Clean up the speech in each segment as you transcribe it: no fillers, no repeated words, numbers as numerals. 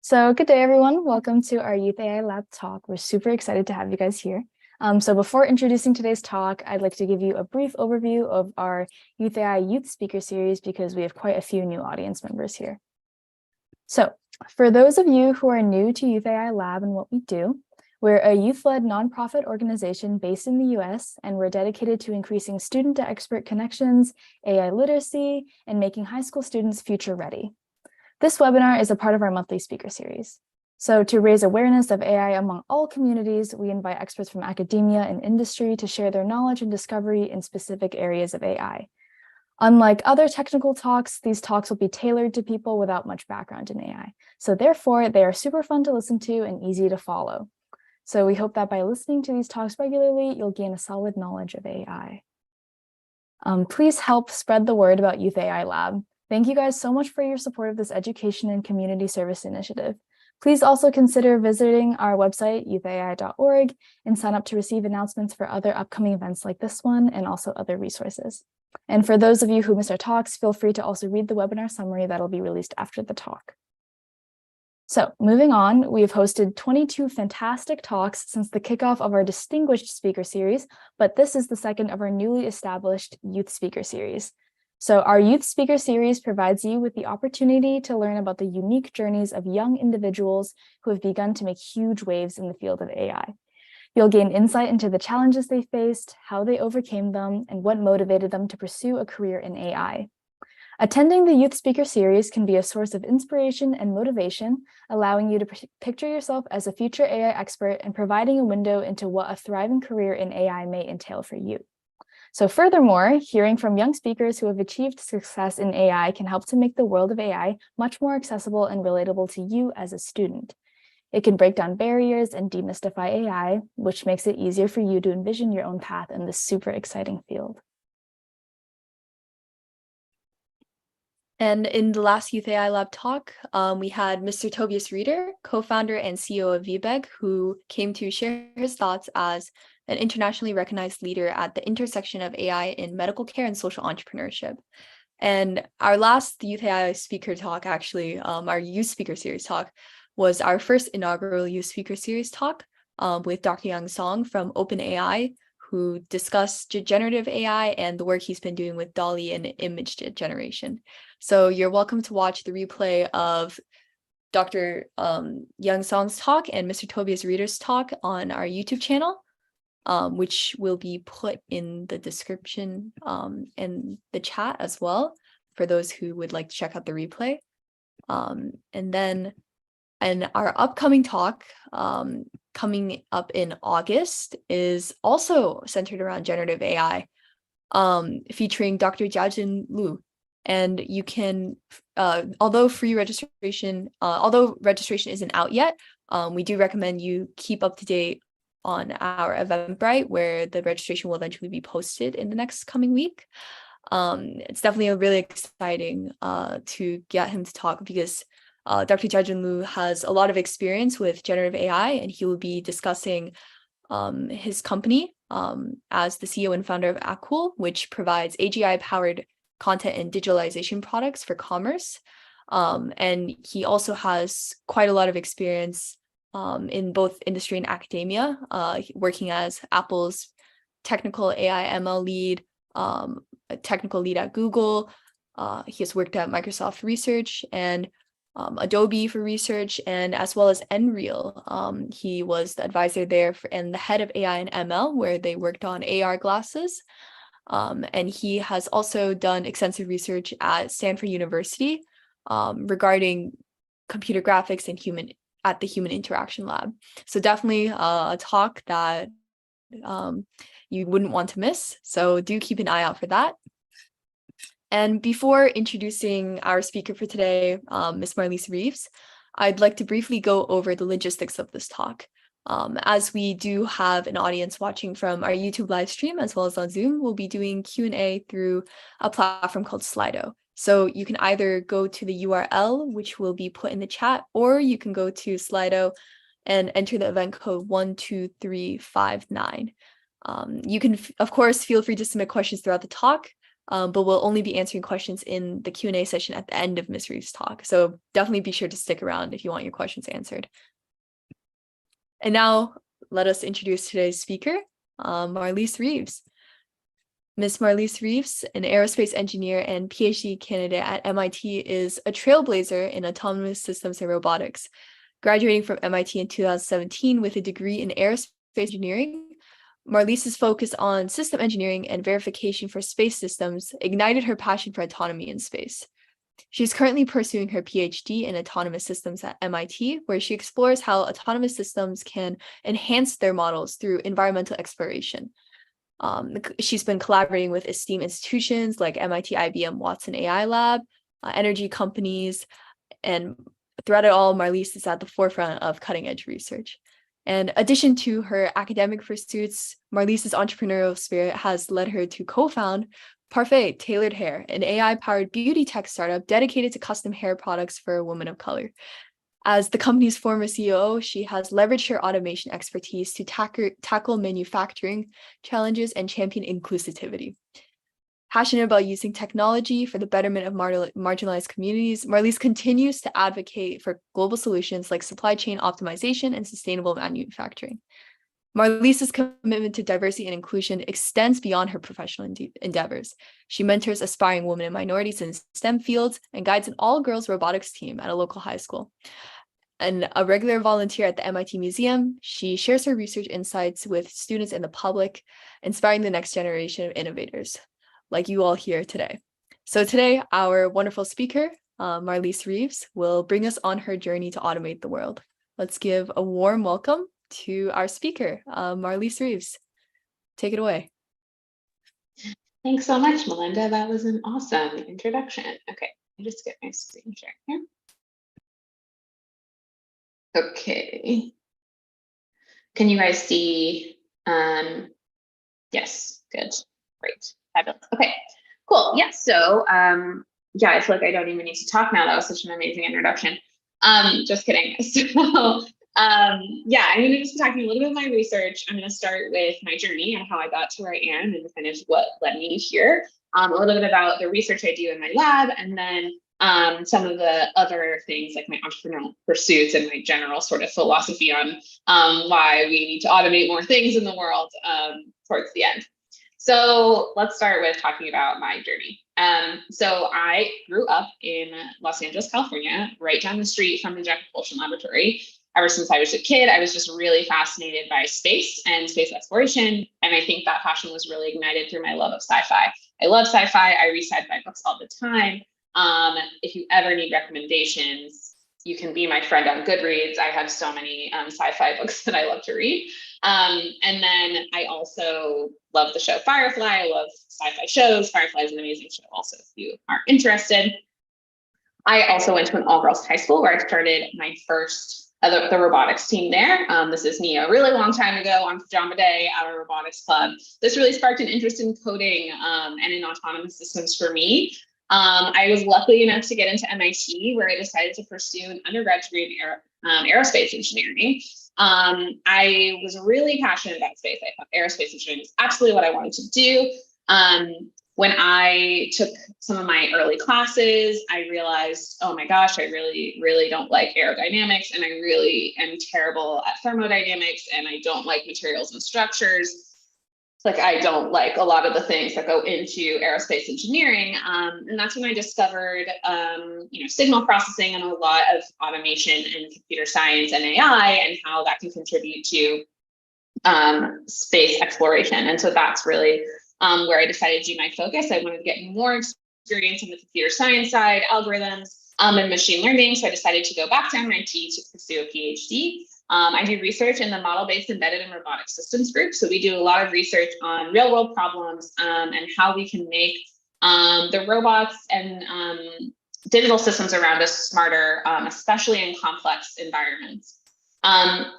So good day, everyone. Welcome to our Youth AI Lab talk. We're super excited to have you guys here. So before introducing today's talk, I'd like to give you a brief overview of our Youth AI Youth Speaker Series because we have quite a few new audience members here. So for those of you who are new to Youth AI Lab and what we do, we're a youth-led nonprofit organization based in the US, and we're dedicated to increasing student-to-expert connections, AI literacy, and making high school students future-ready. This webinar is a part of our monthly speaker series. So to raise awareness of AI among all communities, we invite experts from academia and industry to share their knowledge and discovery in specific areas of AI. Unlike other technical talks, these talks will be tailored to people without much background in AI. So therefore, they are super fun to listen to and easy to follow. So we hope that by listening to these talks regularly, you'll gain a solid knowledge of AI. Please help spread the word about Youth AI Lab. Thank you guys so much for your support of this education and community service initiative. Please also consider visiting our website, youthai.org, and sign up to receive announcements for other upcoming events like this one and also other resources. And for those of you who missed our talks, feel free to also read the webinar summary that'll be released after the talk. So moving on, we've hosted 22 fantastic talks since the kickoff of our distinguished speaker series, but this is the second of our newly established youth speaker series. So our youth speaker series provides you with the opportunity to learn about the unique journeys of young individuals who have begun to make huge waves in the field of AI. You'll gain insight into the challenges they faced, how they overcame them, and what motivated them to pursue a career in AI. Attending the Youth Speaker Series can be a source of inspiration and motivation, allowing you to picture yourself as a future AI expert and providing a window into what a thriving career in AI may entail for you. So furthermore, hearing from young speakers who have achieved success in AI can help to make the world of AI much more accessible and relatable to you as a student. It can break down barriers and demystify AI, which makes it easier for you to envision your own path in this super exciting field. And in the last Youth AI Lab talk, we had Mr. Tobias Reeder, co-founder and CEO of VBEG, who came to share his thoughts as an internationally recognized leader at the intersection of AI in medical care and social entrepreneurship. And our last Youth AI speaker talk, actually, our Youth Speaker Series talk, was our first inaugural Youth Speaker Series talk with Dr. Yang Song from OpenAI, who discussed generative AI and the work he's been doing with DALL-E and image generation. So you're welcome to watch the replay of Dr. Yang Song's talk and Mr. Tobias Reeder's talk on our YouTube channel, which will be put in the description and the chat as well for those who would like to check out the replay. And then in our upcoming talk, coming up in August, is also centered around generative AI, featuring Dr. Jiajun Liu. And you can, although registration isn't out yet, we do recommend you keep up to date on our Eventbrite, where the registration will eventually be posted in the next coming week. It's definitely really exciting to get him to talk because Dr. Jiajun Liu has a lot of experience with generative AI, and he will be discussing his company as the CEO and founder of acclaimed, which provides AGI-powered content and digitalization products for commerce. And he also has quite a lot of experience in both industry and academia, working as Apple's technical AI ML lead, a technical lead at Google. He has worked at Microsoft Research and Adobe for research, and as well as Nreal. He was the advisor there and the head of AI and ML, where they worked on AR glasses. And he has also done extensive research at Stanford University regarding computer graphics and at the Human Interaction Lab. So definitely a talk that you wouldn't want to miss. So do keep an eye out for that. And before introducing our speaker for today, Ms. Marlyse Reeves, I'd like to briefly go over the logistics of this talk. As we do have an audience watching from our YouTube live stream as well as on Zoom, we'll be doing Q&A through a platform called Slido. So you can either go to the URL, which will be put in the chat, or you can go to Slido and enter the event code 12359. You can, of course, feel free to submit questions throughout the talk. but we'll only be answering questions in the Q&A session at the end of Ms. Reeves' talk. So definitely be sure to stick around if you want your questions answered. And now let us introduce today's speaker, Marlyse Reeves. Ms. Marlyse Reeves, an aerospace engineer and Ph.D. candidate at MIT, is a trailblazer in autonomous systems and robotics. Graduating from MIT in 2017 with a degree in aerospace engineering, Marlyse's focus on system engineering and verification for space systems ignited her passion for autonomy in space. She's currently pursuing her Ph.D. in autonomous systems at MIT, where she explores how autonomous systems can enhance their models through environmental exploration. She's been collaborating with esteemed institutions like MIT-IBM Watson AI Lab, energy companies, and throughout it all, Marlyse is at the forefront of cutting-edge research. In addition to her academic pursuits, Marlyse's entrepreneurial spirit has led her to co-found Parfait Tailored Hair, an AI-powered beauty tech startup dedicated to custom hair products for women of color. As the company's former CEO, she has leveraged her automation expertise to tackle manufacturing challenges and champion inclusivity. Passionate about using technology for the betterment of marginalized communities, Marlyse continues to advocate for global solutions like supply chain optimization and sustainable manufacturing. Marlyse's commitment to diversity and inclusion extends beyond her professional endeavors. She mentors aspiring women and minorities in STEM fields and guides an all-girls robotics team at a local high school. And a regular volunteer at the MIT Museum, she shares her research insights with students and the public, inspiring the next generation of innovators, like you all here today. So today, our wonderful speaker, Marlyse Reeves, will bring us on her journey to automate the world. Let's give a warm welcome to our speaker, Marlyse Reeves. Take it away. Thanks so much, Melinda. That was an awesome introduction. Okay, I'll just get my screen share here. Okay. Can you guys see? Yes, good, great, fabulous. Okay, cool. Yeah, so yeah, I feel like I don't even need to talk now. That was such an amazing introduction. Just kidding. So yeah, I'm going to just be talking a little bit of my research. I'm going to start with my journey and how I got to where I am and finish what led me here. A little bit about the research I do in my lab, and then some of the other things like my entrepreneurial pursuits and my general sort of philosophy on why we need to automate more things in the world towards the end. So let's start with talking about my journey. So I grew up in Los Angeles, California, right down the street from the Jet Propulsion Laboratory. Ever since I was a kid, I was just really fascinated by space and space exploration. And I think that passion was really ignited through my love of sci-fi. I love sci-fi. I read sci-fi books all the time. If you ever need recommendations, you can be my friend on Goodreads. I have so many sci-fi books that I love to read. And then I also love the show Firefly. I love sci-fi shows. Firefly is an amazing show also if you are interested. I also went to an all-girls high school where I started my first the robotics team there. This is me a really long time ago on Pajama Day at a robotics club. This really sparked an interest in coding and in autonomous systems for me. I was lucky enough to get into MIT, where I decided to pursue an undergraduate aerospace engineering. I was really passionate about space. I thought aerospace engineering is absolutely what I wanted to do. When I took some of my early classes, I realized, oh my gosh, I really, really don't like aerodynamics, and I really am terrible at thermodynamics, and I don't like materials and structures. Like I don't like a lot of the things that go into aerospace engineering. And that's when I discovered, signal processing and a lot of automation and computer science and AI and how that can contribute to space exploration. And so that's really where I decided to do my focus. I wanted to get more experience in the computer science side, algorithms, and machine learning. So I decided to go back to MIT to pursue a PhD. I do research in the model-based embedded and robotic systems group. So we do a lot of research on real-world problems and how we can make the robots and digital systems around us smarter, especially in complex environments.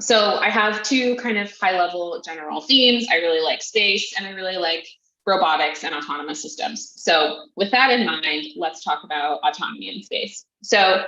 So I have two kind of high-level general themes. I really like space, and I really like robotics and autonomous systems. So with that in mind, let's talk about autonomy in space. So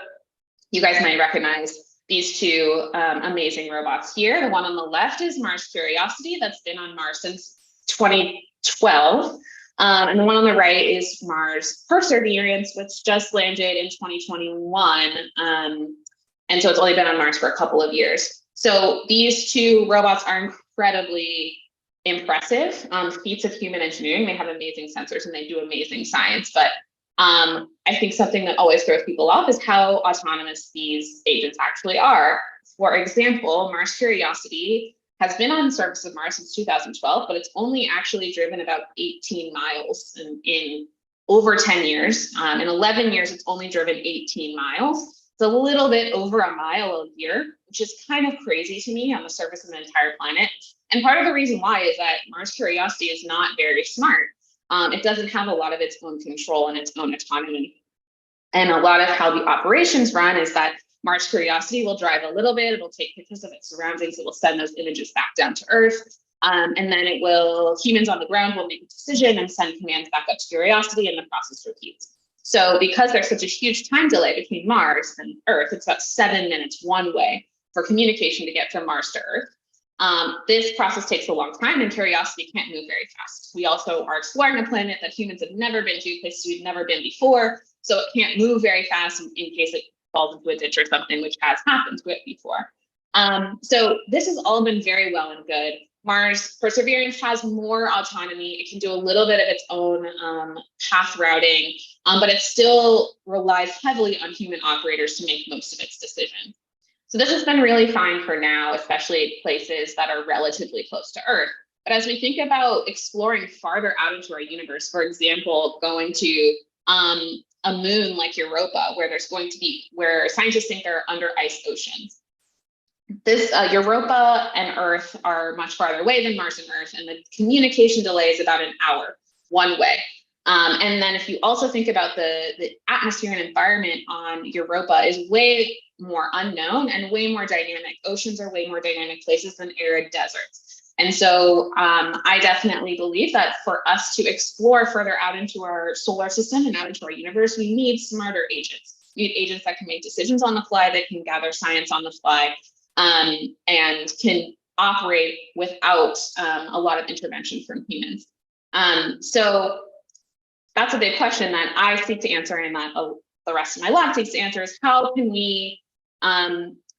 you guys might recognize these two amazing robots here. The one on the left is Mars Curiosity, that's been on Mars since 2012. And the one on the right is Mars Perseverance, which just landed in 2021. And so it's only been on Mars for a couple of years. So these two robots are incredibly impressive feats of human engineering. They have amazing sensors and they do amazing science. But I think something that always throws people off is how autonomous these agents actually are. For example, Mars Curiosity has been on the surface of Mars since 2012, but it's only actually driven about 18 miles in over 10 years. In 11 years, it's only driven 18 miles. It's a little bit over a mile a year, which is kind of crazy to me on the surface of an entire planet. And part of the reason why is that Mars Curiosity is not very smart. It doesn't have a lot of its own control and its own autonomy. And a lot of how the operations run is that Mars Curiosity will drive a little bit, it'll take pictures of its surroundings, it will send those images back down to Earth, and then humans on the ground will make a decision and send commands back up to Curiosity, and the process repeats. So because there's such a huge time delay between Mars and Earth, it's about 7 minutes one way for communication to get from Mars to Earth. This process takes a long time and Curiosity can't move very fast. We also are exploring a planet that humans have never been to, places we've never been before, so it can't move very fast in case it falls into a ditch or something, which has happened to it before. So this has all been very well and good. Mars Perseverance has more autonomy. It can do a little bit of its own path routing, but it still relies heavily on human operators to make most of its decisions. So this has been really fine for now, especially places that are relatively close to Earth. But as we think about exploring farther out into our universe, for example, going to a moon like Europa, where scientists think there are under ice oceans. This Europa and Earth are much farther away than Mars and Earth, and the communication delay is about an hour one way. And then if you also think about the atmosphere and environment on Europa is way more unknown and way more dynamic. Oceans are way more dynamic places than arid deserts. And so I definitely believe that for us to explore further out into our solar system and out into our universe, we need smarter agents. We need agents that can make decisions on the fly, that can gather science on the fly, and can operate without a lot of intervention from humans. So that's a big question that I seek to answer, and that the rest of my lab seeks to answer, is how can we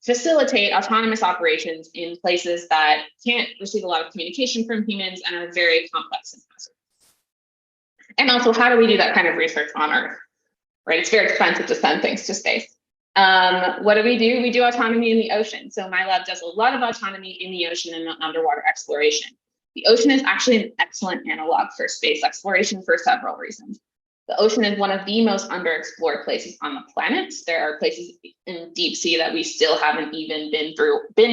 facilitate autonomous operations in places that can't receive a lot of communication from humans and are very complex and hazardous. And also, how do we do that kind of research on Earth, right? It's very expensive to send things to space. What do? We do autonomy in the ocean. So my lab does a lot of autonomy in the ocean and underwater exploration. The ocean is actually an excellent analog for space exploration for several reasons. The ocean is one of the most underexplored places on the planet. There are places in deep sea that we still haven't even been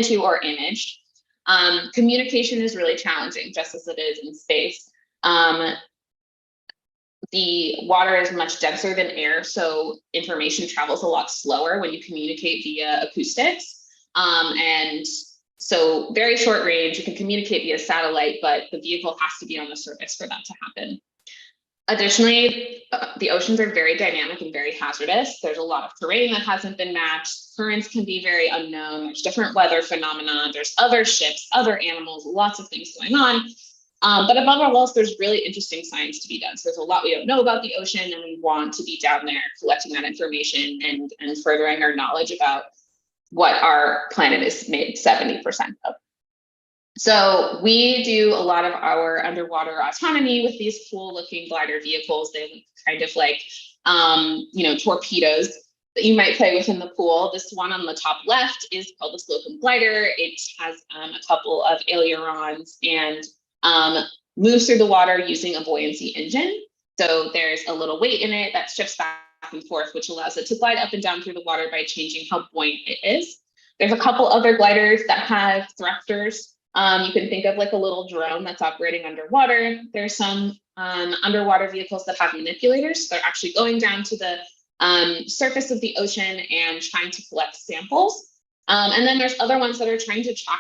to or imaged. Communication is really challenging, just as it is in space. The water is much denser than air, so information travels a lot slower when you communicate via acoustics. And so very short range, you can communicate via satellite, but the vehicle has to be on the surface for that to happen. Additionally, the oceans are very dynamic and very hazardous. There's a lot of terrain that hasn't been mapped. Currents can be very unknown. There's different weather phenomena. There's other ships, other animals, lots of things going on. But above all else, there's really interesting science to be done. So there's a lot we don't know about the ocean, and we want to be down there collecting that information and furthering our knowledge about what our planet is made 70% of. So we do a lot of our underwater autonomy with these cool looking glider vehicles. They look kind of like, torpedoes that you might play with in the pool. This one on the top left is called the Slocum glider. It has a couple of ailerons and moves through the water using a buoyancy engine. So there's a little weight in it that shifts back and forth, which allows it to glide up and down through the water by changing how buoyant it is. There's a couple other gliders that have thrusters. You can think of like a little drone that's operating underwater. There's some underwater vehicles that have manipulators. They're actually going down to the surface of the ocean and trying to collect samples. And then there's other ones that are trying to track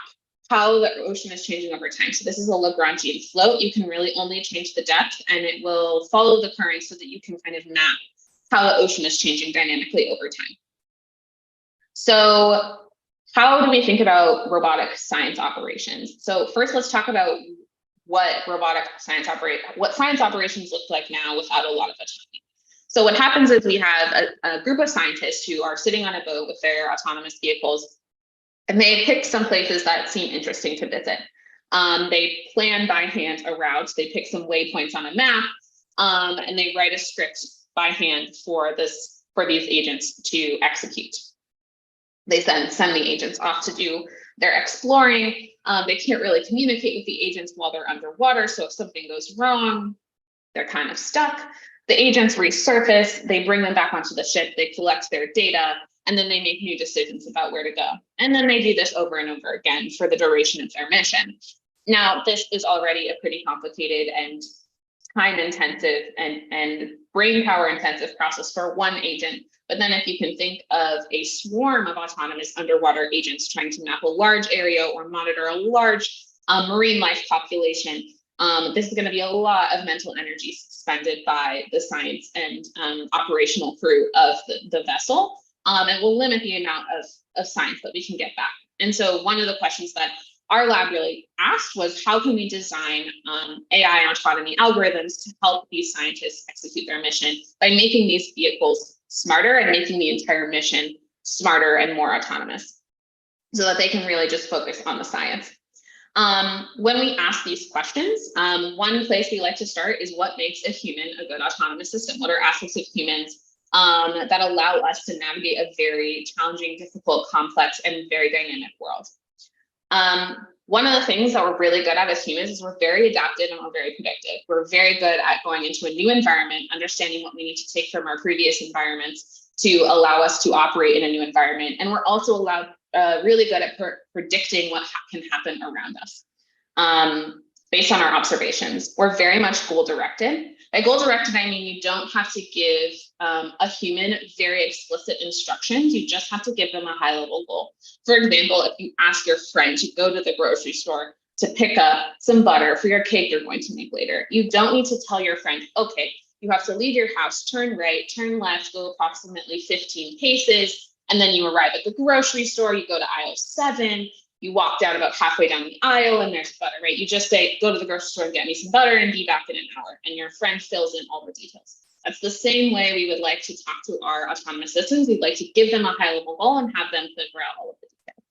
how the ocean is changing over time. So this is a Lagrangian float. You can really only change the depth, and it will follow the current so that you can kind of map how the ocean is changing dynamically over time. So how do we think about robotic science operations? So first, let's talk about what science operations look like now without a lot of autonomy. So what happens is we have a group of scientists who are sitting on a boat with their autonomous vehicles, and they pick some places that seem interesting to visit. They plan by hand a route. They pick some waypoints on a map, and they write a script by hand for these agents to execute. They then send the agents off to do their exploring. They can't really communicate with the agents while they're underwater. So if something goes wrong, they're kind of stuck. The agents resurface, they bring them back onto the ship, they collect their data, and then they make new decisions about where to go. And then they do this over and over again for the duration of their mission. Now, this is already a pretty complicated and time intensive and brain power intensive process for one agent. But then if you can think of a swarm of autonomous underwater agents trying to map a large area or monitor a large marine life population, this is going to be a lot of mental energy expended by the science and operational crew of the vessel, and will limit the amount of science that we can get back. And so one of the questions that our lab really asked was, how can we design AI and autonomy algorithms to help these scientists execute their mission by making these vehicles smarter and making the entire mission smarter and more autonomous, so that they can really just focus on the science. When we ask these questions, one place we like to start is what makes a human a good autonomous system? What are aspects of humans that allow us to navigate a very challenging, difficult, complex, and very dynamic world? One of the things that we're really good at as humans is we're very adaptive and we're very predictive. We're very good at going into a new environment, understanding what we need to take from our previous environments to allow us to operate in a new environment. And we're also really good at predicting what can happen around us based on our observations. We're very much goal-directed. By goal-directed, I mean you don't have to give a human very explicit instructions. You just have to give them a high-level goal. For example, if you ask your friend to go to the grocery store to pick up some butter for your cake you're going to make later, you don't need to tell your friend, okay, you have to leave your house, turn right, turn left, go approximately 15 paces, and then you arrive at the grocery store, you go to aisle 7, you walk down about halfway down the aisle and there's butter, right? You just say, go to the grocery store and get me some butter and be back in an hour. And your friend fills in all the details. That's the same way we would like to talk to our autonomous systems. We'd like to give them a high level goal and have them figure out all of the details.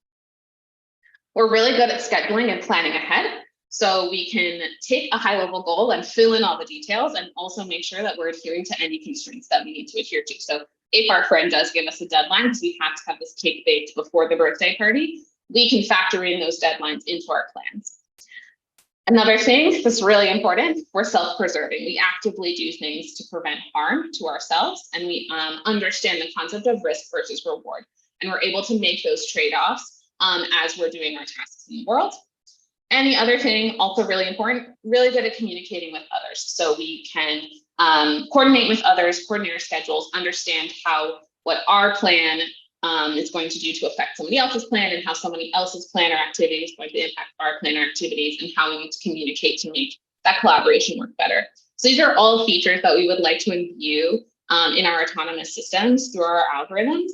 We're really good at scheduling and planning ahead. So we can take a high level goal and fill in all the details and also make sure that we're adhering to any constraints that we need to adhere to. So if our friend does give us a deadline, because we have to have this cake baked before the birthday party, we can factor in those deadlines into our plans. Another thing that's really important, we're self-preserving. We actively do things to prevent harm to ourselves, and we understand the concept of risk versus reward. And we're able to make those trade-offs as we're doing our tasks in the world. And the other thing, also really important, really good at communicating with others. So we can coordinate with others, coordinate our schedules, understand what our plan is going to do to affect somebody else's plan, and how somebody else's plan or activity is going to impact our plan or activities, and how we need to communicate to make that collaboration work better. So these are all features that we would like to imbue in our autonomous systems through our algorithms.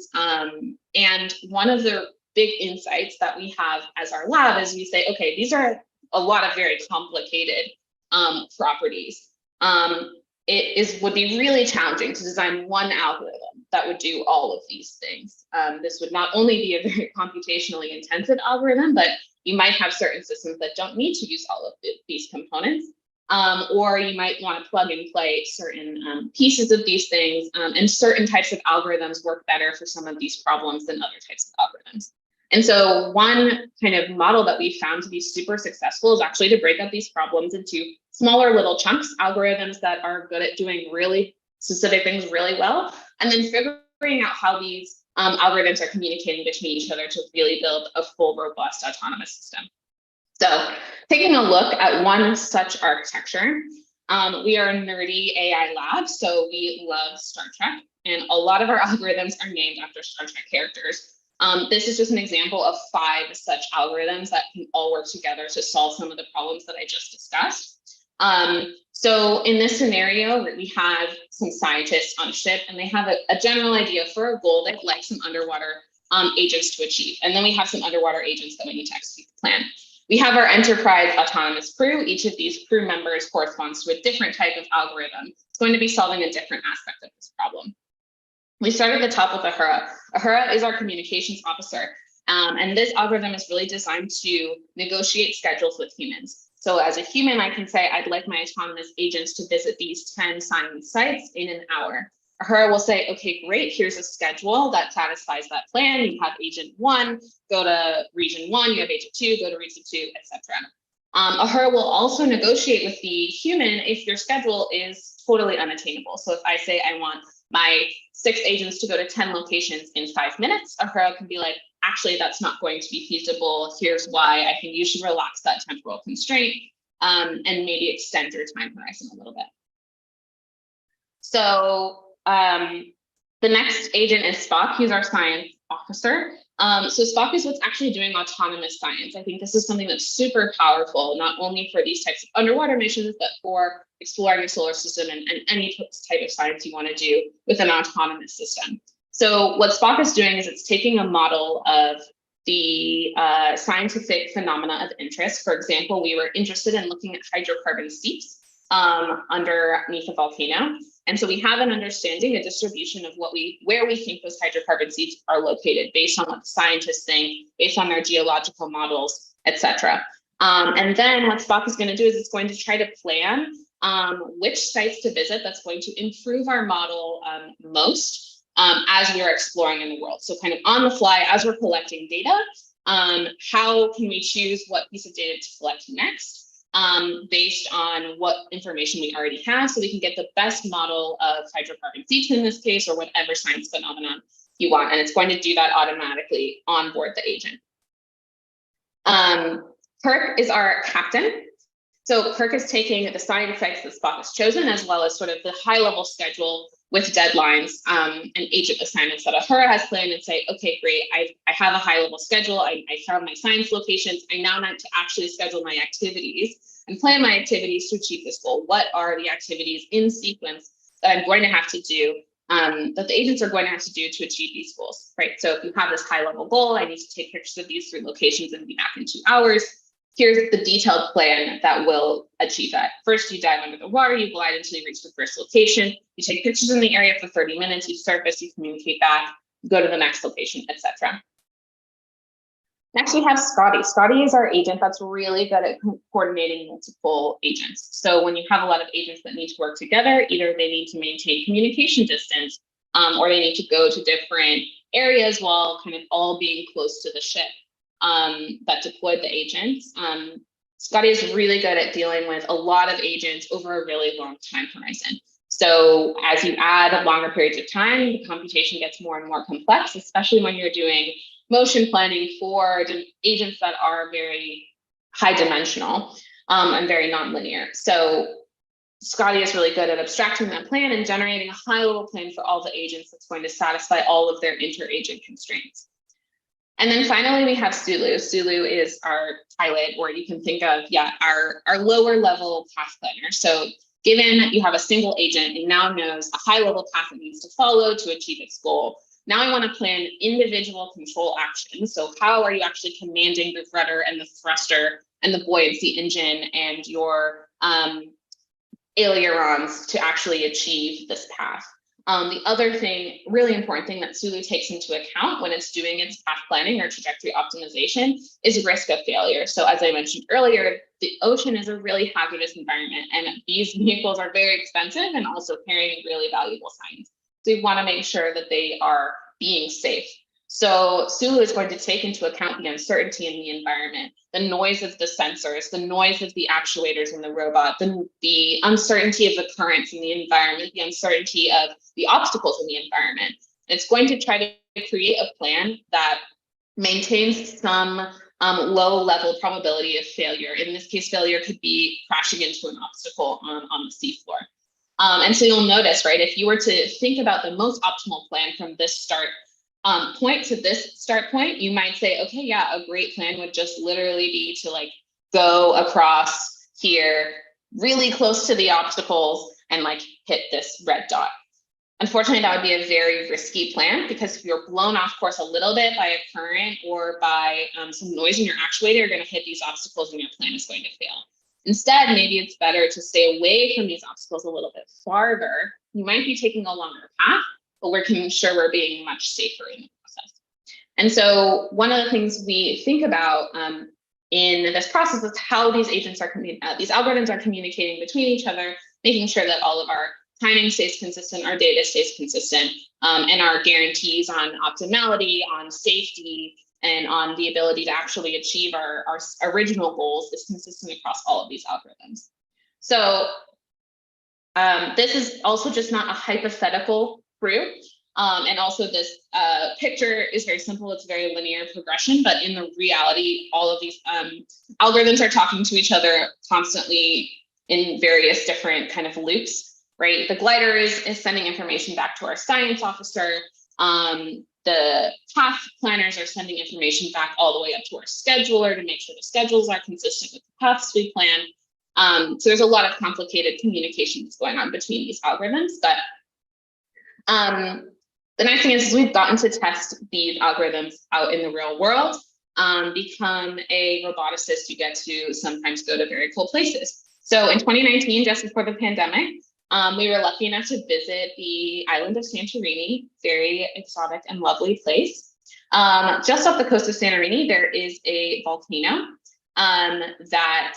And one of the big insights that we have as our lab is we say, okay, these are a lot of very complicated properties. It would be really challenging to design one algorithm that would do all of these things. This would not only be a very computationally intensive algorithm, but you might have certain systems that don't need to use all of these components, or you might want to plug and play certain pieces of these things, and certain types of algorithms work better for some of these problems than other types of algorithms. And so one kind of model that we found to be super successful is actually to break up these problems into smaller little chunks, algorithms that are good at doing really specific things really well, and then figuring out how these algorithms are communicating between each other to really build a full, robust autonomous system. So taking a look at one such architecture, we are a nerdy AI lab, so we love Star Trek, and a lot of our algorithms are named after Star Trek characters. This is just an example of 5 such algorithms that can all work together to solve some of the problems that I just discussed. So in this scenario, we have some scientists on a ship, and they have a general idea for a goal they'd like some underwater agents to achieve. And then we have some underwater agents that we need to execute the plan. We have our enterprise autonomous crew. Each of these crew members corresponds to a different type of algorithm. It's going to be solving a different aspect of this problem. We start at the top with Ahura. Ahura is our communications officer. And this algorithm is really designed to negotiate schedules with humans. So as a human, I can say, I'd like my autonomous agents to visit these 10 science sites in an hour. Ahura will say, okay, great, here's a schedule that satisfies that plan. You have agent 1, go to region 1, you have agent 2, go to region 2, etc. Ahura will also negotiate with the human if your schedule is totally unattainable. So if I say I want my 6 agents to go to 10 locations in 5 minutes, Ahura can be like, actually, that's not going to be feasible. Here's why. I think you should relax that temporal constraint and maybe extend your time horizon a little bit. So the next agent is Spock. He's our science officer. So Spock is what's actually doing autonomous science. I think this is something that's super powerful, not only for these types of underwater missions, but for exploring the solar system and any type of science you want to do with an autonomous system. So what Spock is doing is it's taking a model of the scientific phenomena of interest. For example, we were interested in looking at hydrocarbon seeps underneath a volcano. And so we have an understanding, a distribution of where we think those hydrocarbon seeps are located based on what the scientists think, based on their geological models, etc. And then what Spock is going to do is it's going to try to plan which sites to visit that's going to improve our model most as we are exploring in the world. So kind of on the fly, as we're collecting data, how can we choose what piece of data to collect next? Based on what information we already have, so we can get the best model of hydrocarbon seeps in this case, or whatever science phenomenon you want. And it's going to do that automatically on board the agent. Kirk is our captain. So Kirk is taking the science sites that Spock has chosen, as well as sort of the high level schedule with deadlines and agent assignments that Ahura has planned, and say, okay, great, I have a high level schedule. I found my science locations. I now need to actually schedule my activities and plan my activities to achieve this goal. What are the activities in sequence that I'm going to have to do, that the agents are going to have to do to achieve these goals, right? So if you have this high level goal, I need to take pictures of these 3 locations and be back in 2 hours. Here's the detailed plan that will achieve that. First, you dive under the water, you glide until you reach the first location, you take pictures in the area for 30 minutes, you surface, you communicate back, go to the next location, etc. Next, we have Scotty. Scotty is our agent that's really good at coordinating multiple agents. So when you have a lot of agents that need to work together, either they need to maintain communication distance, or they need to go to different areas while kind of all being close to the ship that deployed the agents. Scotty is really good at dealing with a lot of agents over a really long time horizon. So as you add longer periods of time, the computation gets more and more complex, especially when you're doing motion planning for agents that are very high dimensional and very nonlinear. So Scotty is really good at abstracting that plan and generating a high level plan for all the agents that's going to satisfy all of their inter-agent constraints. And then finally, we have Sulu. Sulu is our pilot, or you can think of, our lower level path planner. So given you have a single agent, it now knows a high level path it needs to follow to achieve its goal. Now I want to plan individual control actions. So how are you actually commanding the rudder and the thruster and the buoyancy engine and your ailerons to actually achieve this path? The other thing, really important thing that Sulu takes into account when it's doing its path planning or trajectory optimization is risk of failure. So as I mentioned earlier, the ocean is a really hazardous environment, and these vehicles are very expensive and also carrying really valuable science. So we want to make sure that they are being safe. So Sulu is going to take into account the uncertainty in the environment, the noise of the sensors, the noise of the actuators in the robot, the uncertainty of the currents in the environment, the uncertainty of the obstacles in the environment. It's going to try to create a plan that maintains some low-level probability of failure. In this case, failure could be crashing into an obstacle on the seafloor. And so you'll notice, right, if you were to think about the most optimal plan from this start point to this start point, you might say, okay, yeah, a great plan would just literally be to like go across here really close to the obstacles and like hit this red dot. Unfortunately, that would be a very risky plan, because if you're blown off course a little bit by a current or by some noise in your actuator, you're going to hit these obstacles and your plan is going to fail. Instead, maybe it's better to stay away from these obstacles a little bit farther. You might be taking a longer path, but we're sure we're being much safer in the process. And so one of the things we think about in this process is how these agents are these algorithms are communicating between each other, making sure that all of our timing stays consistent, our data stays consistent, and our guarantees on optimality, on safety, and on the ability to actually achieve our original goals is consistent across all of these algorithms. So this is also just not a hypothetical proof. And also this picture is very simple. It's very linear progression, but in the reality, all of these algorithms are talking to each other constantly in various different kind of loops. Right, the glider is sending information back to our science officer. The path planners are sending information back all the way up to our scheduler to make sure the schedules are consistent with the paths we plan. So there's a lot of complicated communications going on between these algorithms. But the nice thing is we've gotten to test these algorithms out in the real world. Become a roboticist, you get to sometimes go to very cool places. So in 2019, just before the pandemic, we were lucky enough to visit the island of Santorini, very exotic and lovely place. Just off the coast of Santorini, there is a volcano that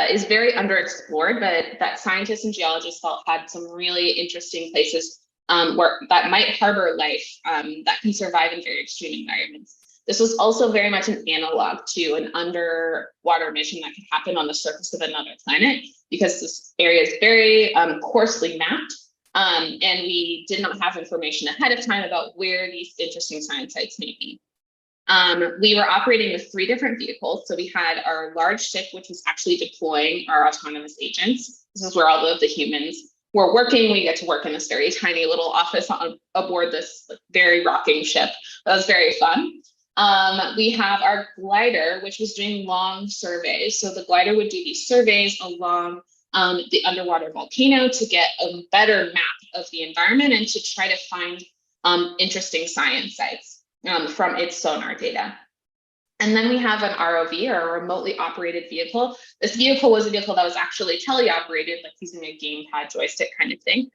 is very underexplored, but that scientists and geologists felt had some really interesting places that might harbor life that can survive in very extreme environments. This was also very much an analog to an underwater mission that could happen on the surface of another planet, because this area is very coarsely mapped, and we did not have information ahead of time about where these interesting science sites may be. We were operating with 3 different vehicles. So we had our large ship, which was actually deploying our autonomous agents. This is where all of the humans were working. We get to work in this very tiny little office aboard this very rocking ship. That was very fun. We have our glider, which was doing long surveys. So the glider would do these surveys along the underwater volcano to get a better map of the environment and to try to find interesting science sites from its sonar data. And then we have an ROV, or a remotely operated vehicle. This vehicle was a vehicle that was actually teleoperated, like using a gamepad joystick kind of thing,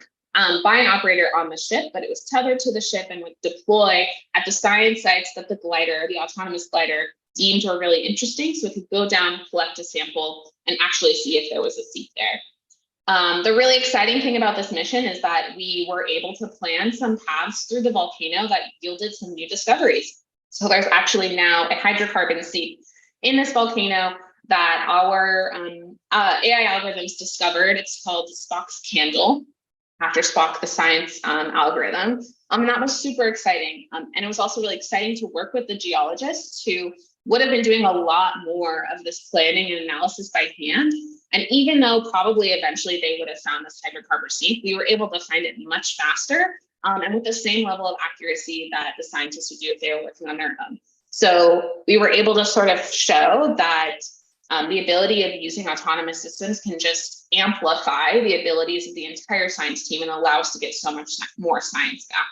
by an operator on the ship, but it was tethered to the ship and would deploy at the science sites that the glider, the autonomous glider, deemed were really interesting. So it could go down, collect a sample, and actually see if there was a seep there. The really exciting thing about this mission is that we were able to plan some paths through the volcano that yielded some new discoveries. So there's actually now a hydrocarbon seep in this volcano that our AI algorithms discovered. It's called Spock's candle, after Spock, the science algorithm. And that was super exciting. And it was also really exciting to work with the geologists who would have been doing a lot more of this planning and analysis by hand. And even though probably eventually they would have found this hydrocarbon seep, we were able to find it much faster and with the same level of accuracy that the scientists would do if they were working on their own. So we were able to sort of show that the ability of using autonomous systems can just amplify the abilities of the entire science team and allow us to get so much more science back.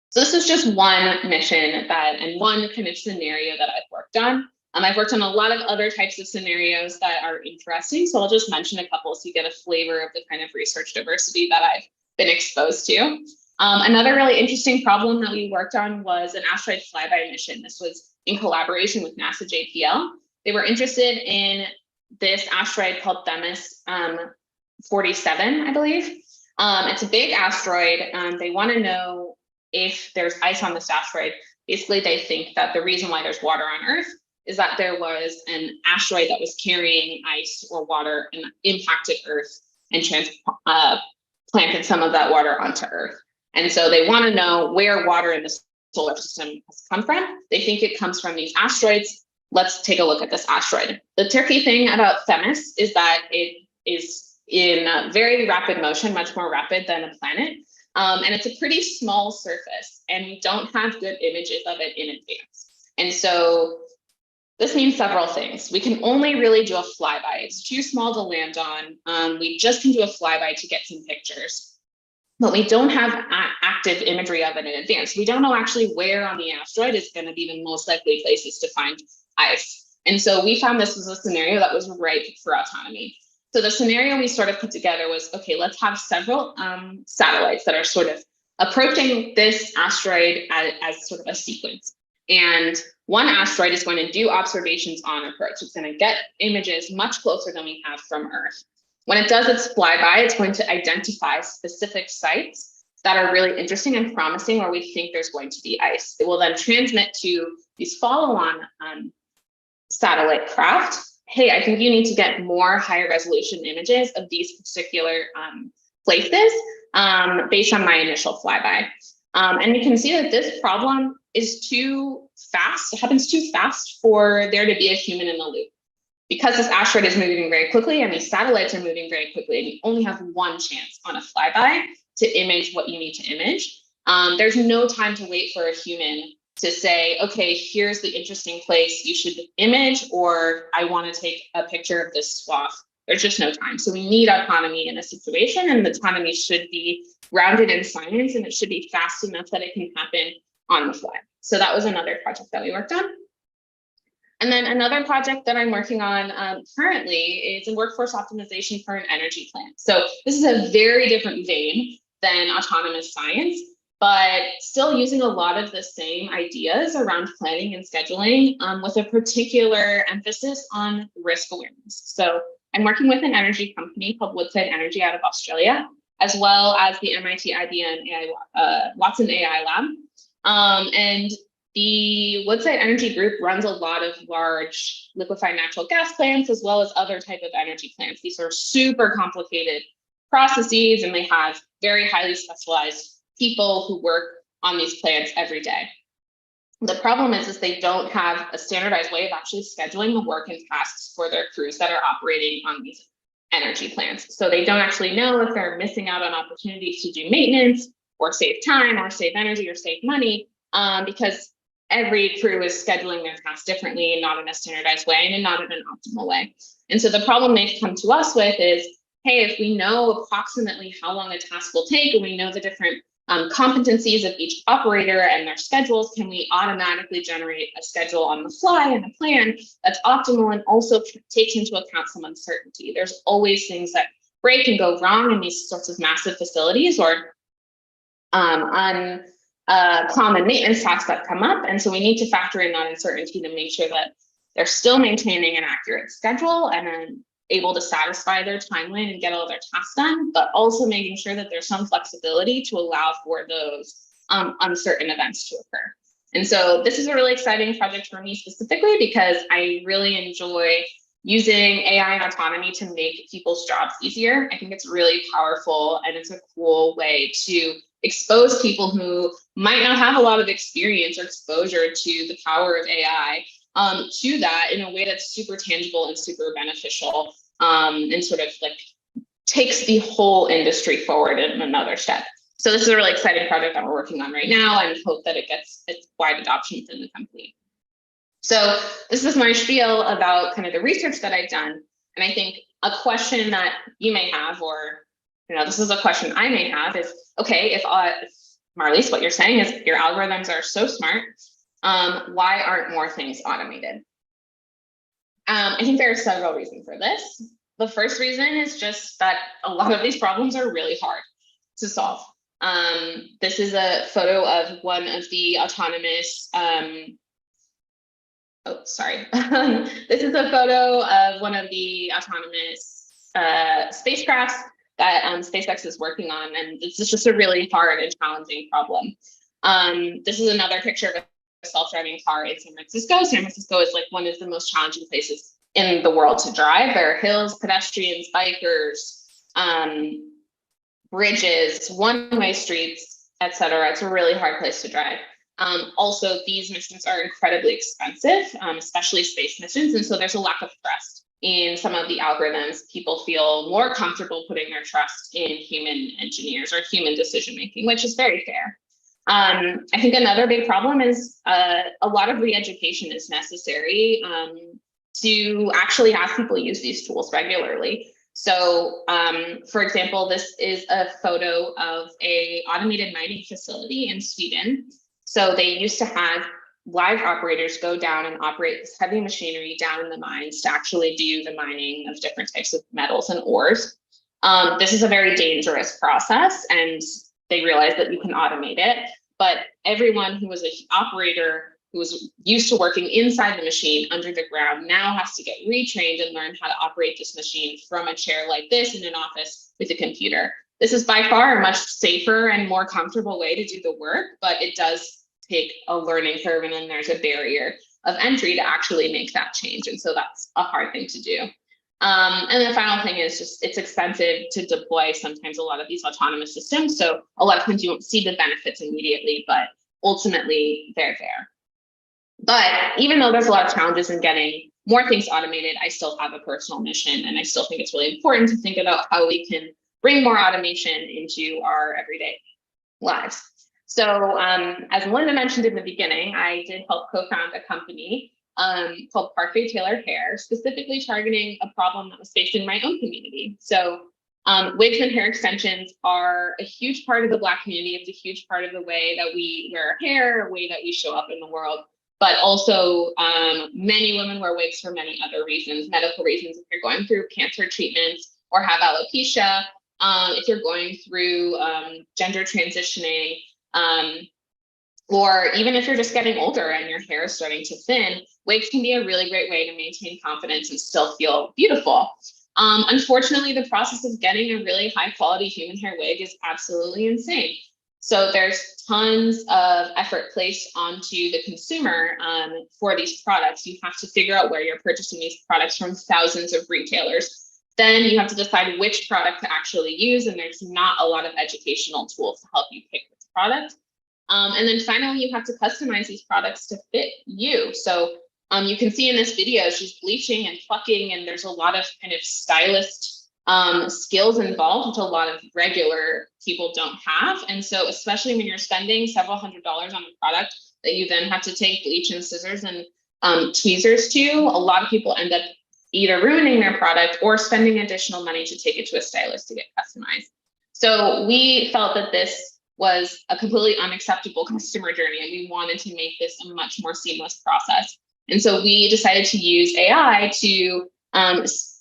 So this is just one mission and one kind of scenario that I've worked on. I've worked on a lot of other types of scenarios that are interesting. So I'll just mention a couple so you get a flavor of the kind of research diversity that I've been exposed to. Another really interesting problem that we worked on was an asteroid flyby mission. This was in collaboration with NASA JPL. They were interested in this asteroid called Themis 47, I believe. It's a big asteroid. They want to know if there's ice on this asteroid. Basically, they think that the reason why there's water on Earth is that there was an asteroid that was carrying ice or water and impacted Earth and planted some of that water onto Earth. And so they want to know where water in the solar system has come from. They think it comes from these asteroids. Let's take a look at this asteroid. The tricky thing about Themis is that it is in very rapid motion, much more rapid than a planet. And it's a pretty small surface, and we don't have good images of it in advance. And so this means several things. We can only really do a flyby. It's too small to land on. We just can do a flyby to get some pictures. but we don't have active imagery of it in advance. We don't know actually where on the asteroid is going to be the most likely places to find ice. And so we found this was a scenario that was ripe for autonomy. So the scenario we sort of put together was, okay, let's have several satellites that are sort of approaching this asteroid as sort of a sequence. And one asteroid is going to do observations on approach. It's going to get images much closer than we have from Earth. When it does its flyby, it's going to identify specific sites that are really interesting and promising where we think there's going to be ice. It will then transmit to these follow-on satellite craft. Hey, I think you need to get more higher resolution images of these particular places based on my initial flyby. And you can see that this problem is too fast. It happens too fast for there to be a human in the loop. Because this asteroid is moving very quickly and these satellites are moving very quickly, and you only have one chance on a flyby to image what you need to image, there's no time to wait for a human to say, okay, here's the interesting place you should image, or I want to take a picture of this swath. There's just no time. So we need autonomy in a situation, and the autonomy should be grounded in science, and it should be fast enough that it can happen on the fly. So that was another project that we worked on. And then another project that I'm working on currently is a workforce optimization for an energy plant. So this is a very different vein than autonomous science, but still using a lot of the same ideas around planning and scheduling with a particular emphasis on risk awareness. So I'm working with an energy company called Woodside Energy out of Australia, as well as the MIT-IBM Watson AI Lab. And the Woodside Energy Group runs a lot of large liquefied natural gas plants, as well as other type of energy plants. These are super complicated processes, and they have very highly specialized people who work on these plants every day. The problem is they don't have a standardized way of actually scheduling the work and tasks for their crews that are operating on these energy plants. So they don't actually know if they're missing out on opportunities to do maintenance or save time or save energy or save money, because every crew is scheduling their tasks differently and not in a standardized way and not in an optimal way. And so the problem they've come to us with is, hey, if we know approximately how long a task will take, and we know the different competencies of each operator and their schedules, can we automatically generate a schedule on the fly and a plan that's optimal and also takes into account some uncertainty? There's always things that break and go wrong in these sorts of massive facilities, or common maintenance tasks that come up. And so we need to factor in that uncertainty to make sure that they're still maintaining an accurate schedule and then able to satisfy their timeline and get all their tasks done, but also making sure that there's some flexibility to allow for those uncertain events to occur. And so this is a really exciting project for me specifically because I really enjoy using AI and autonomy to make people's jobs easier. I think it's really powerful, and it's a cool way to expose people who might not have a lot of experience or exposure to the power of AI to that in a way that's super tangible and super beneficial, and sort of like takes the whole industry forward in another step. So this is a really exciting project that we're working on right now, and hope that it gets its wide adoption within the company. So this is my spiel about kind of the research that I've done. And I think a question that you may have, or this is a question I may have, is, okay, if Marlyse, what you're saying is your algorithms are so smart, why aren't more things automated? I think there are several reasons for this. The first reason is just that a lot of these problems are really hard to solve. This is a photo of one of the autonomous, this is a photo of one of the autonomous spacecrafts that SpaceX is working on, and this is just a really hard and challenging problem. This is another picture of a self-driving car in San Francisco. San Francisco is like one of the most challenging places in the world to drive. There are hills, pedestrians, bikers, bridges, one-way streets, etc. It's a really hard place to drive. Also, these missions are incredibly expensive, especially space missions, and so there's a lack of trust in some of the algorithms. People feel more comfortable putting their trust in human engineers or human decision-making, which is very fair. I think another big problem is a lot of re-education is necessary to actually have people use these tools regularly. So for example, this is a photo of a automated mining facility in Sweden. So they used to have live operators go down and operate this heavy machinery down in the mines to actually do the mining of different types of metals and ores. This is a very dangerous process, and they realized that you can automate it. But everyone who was an operator who was used to working inside the machine under the ground now has to get retrained and learn how to operate this machine from a chair like this in an office with a computer. This is by far a much safer and more comfortable way to do the work, but it does take a learning curve, and then there's a barrier of entry to actually make that change. And so that's a hard thing to do. And the final thing is just it's expensive to deploy sometimes a lot of these autonomous systems. So a lot of times you won't see the benefits immediately, but ultimately they're there. But even though there's a lot of challenges in getting more things automated, I still have a personal mission, and I still think it's really important to think about how we can bring more automation into our everyday lives. So as Melinda mentioned in the beginning, I did help co-found a company called Parkway Tailored Hair, specifically targeting a problem that was faced in my own community. So wigs and hair extensions are a huge part of the Black community. It's a huge part of the way that we wear our hair, a way that we show up in the world. But also many women wear wigs for many other reasons, medical reasons, if you're going through cancer treatments or have alopecia, if you're going through gender transitioning, or even if you're just getting older and your hair is starting to thin, wigs can be a really great way to maintain confidence and still feel beautiful. Unfortunately, the process of getting a really high quality human hair wig is absolutely insane. So there's tons of effort placed onto the consumer for these products. You have to figure out where you're purchasing these products from thousands of retailers. Then you have to decide which product to actually use, and there's not a lot of educational tools to help you pick this product. And then finally, you have to customize these products to fit you. So you can see in this video, she's bleaching and plucking, and there's a lot of kind of stylist skills involved, which a lot of regular people don't have. And so especially when you're spending several $100s on a product that you then have to take bleach and scissors and tweezers to, a lot of people end up either ruining their product or spending additional money to take it to a stylist to get customized. So we felt that this was a completely unacceptable customer journey, and we wanted to make this a much more seamless process. And so we decided to use AI to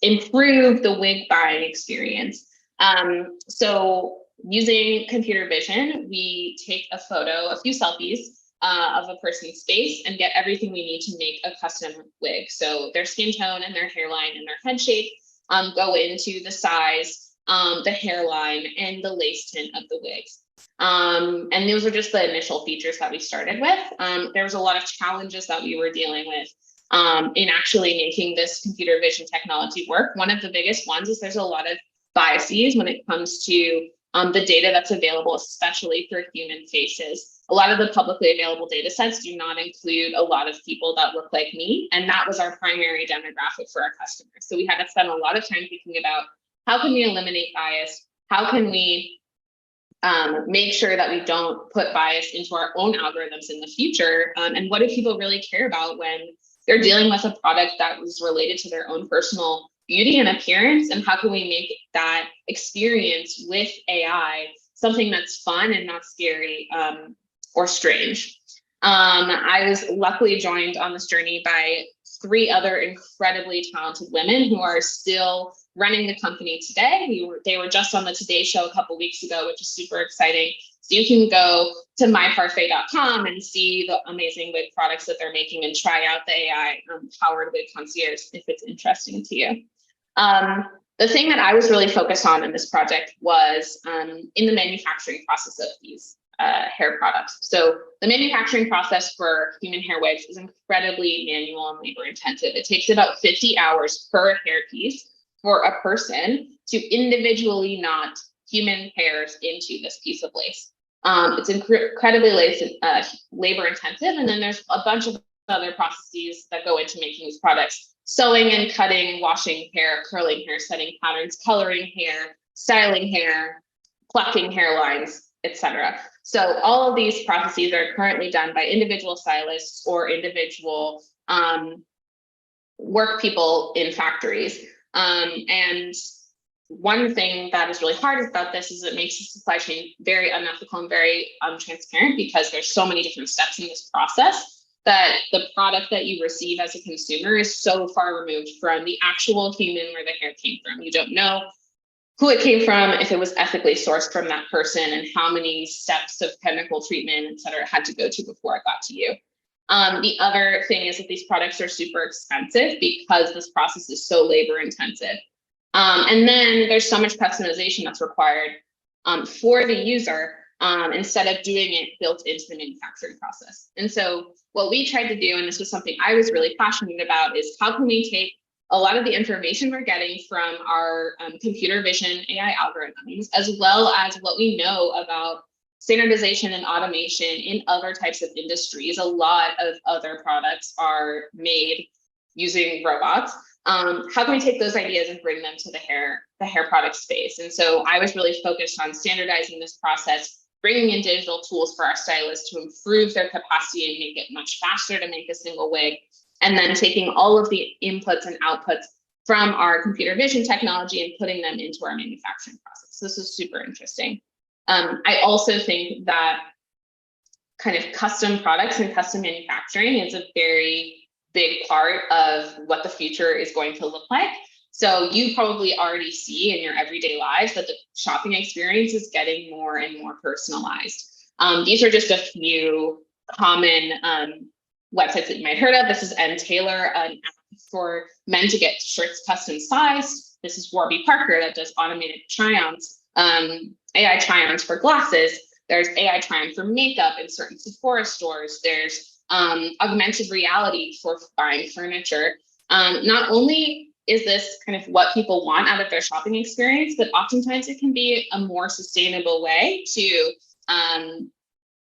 improve the wig buying experience. So using computer vision, we take a photo, a few selfies of a person's face and get everything we need to make a custom wig. So their skin tone and their hairline and their head shape go into the size, the hairline, and the lace tint of the wigs. And those are just the initial features that we started with. There was a lot of challenges that we were dealing with in actually making this computer vision technology work. One of the biggest ones is there's a lot of biases when it comes to the data that's available, especially for human faces. A lot of the publicly available data sets do not include a lot of people that look like me, and that was our primary demographic for our customers. So we had to spend a lot of time thinking about how can we eliminate bias? How can we make sure that we don't put bias into our own algorithms in the future? And what do people really care about when they're dealing with a product that was related to their own personal beauty and appearance? And how can we make that experience with AI something that's fun and not scary or strange? I was luckily joined on this journey by 3 other incredibly talented women who are still running the company today. They were just on the Today Show a couple weeks ago, which is super exciting. So you can go to myparfait.com and see the amazing wig products that they're making and try out the AI powered wig concierge if it's interesting to you. The thing that I was really focused on in this project was in the manufacturing process of these hair products. So the manufacturing process for human hair wigs is incredibly manual and labor intensive. It takes about 50 hours per hair piece for a person to individually knot human hairs into this piece of lace. It's incredibly labor intensive. And then there's a bunch of other processes that go into making these products: sewing and cutting, washing hair, curling hair, setting patterns, coloring hair, styling hair, plucking hairlines, etc. So all of these processes are currently done by individual stylists or individual work people in factories. And one thing that is really hard about this is it makes the supply chain very unethical and very untransparent, because there's so many different steps in this process that the product that you receive as a consumer is so far removed from the actual human where the hair came from. You don't know who it came from, if it was ethically sourced from that person, and how many steps of chemical treatment, et cetera, it had to go to before it got to you. The other thing is that these products are super expensive because this process is so labor intensive. And then there's so much customization that's required for the user instead of doing it built into the manufacturing process. And so what we tried to do, and this was something I was really passionate about, is how can we take a lot of the information we're getting from our computer vision AI algorithms, as well as what we know about standardization and automation in other types of industries. A lot of other products are made using robots. How can we take those ideas and bring them to the hair product space? And so I was really focused on standardizing this process, bringing in digital tools for our stylists to improve their capacity and make it much faster to make a single wig, and then taking all of the inputs and outputs from our computer vision technology and putting them into our manufacturing process. So this is super interesting. I also think that kind of custom products and custom manufacturing is a very big part of what the future is going to look like. So you probably already see in your everyday lives that the shopping experience is getting more and more personalized. These are just a few common websites that you might have heard of. This is M Tailor, an app for men to get shirts custom sized. This is Warby Parker that does automated try-ons, AI try-ons for glasses. There's AI try-on for makeup in certain Sephora stores. There's augmented reality for buying furniture. Not only is this kind of what people want out of their shopping experience, but oftentimes it can be a more sustainable way to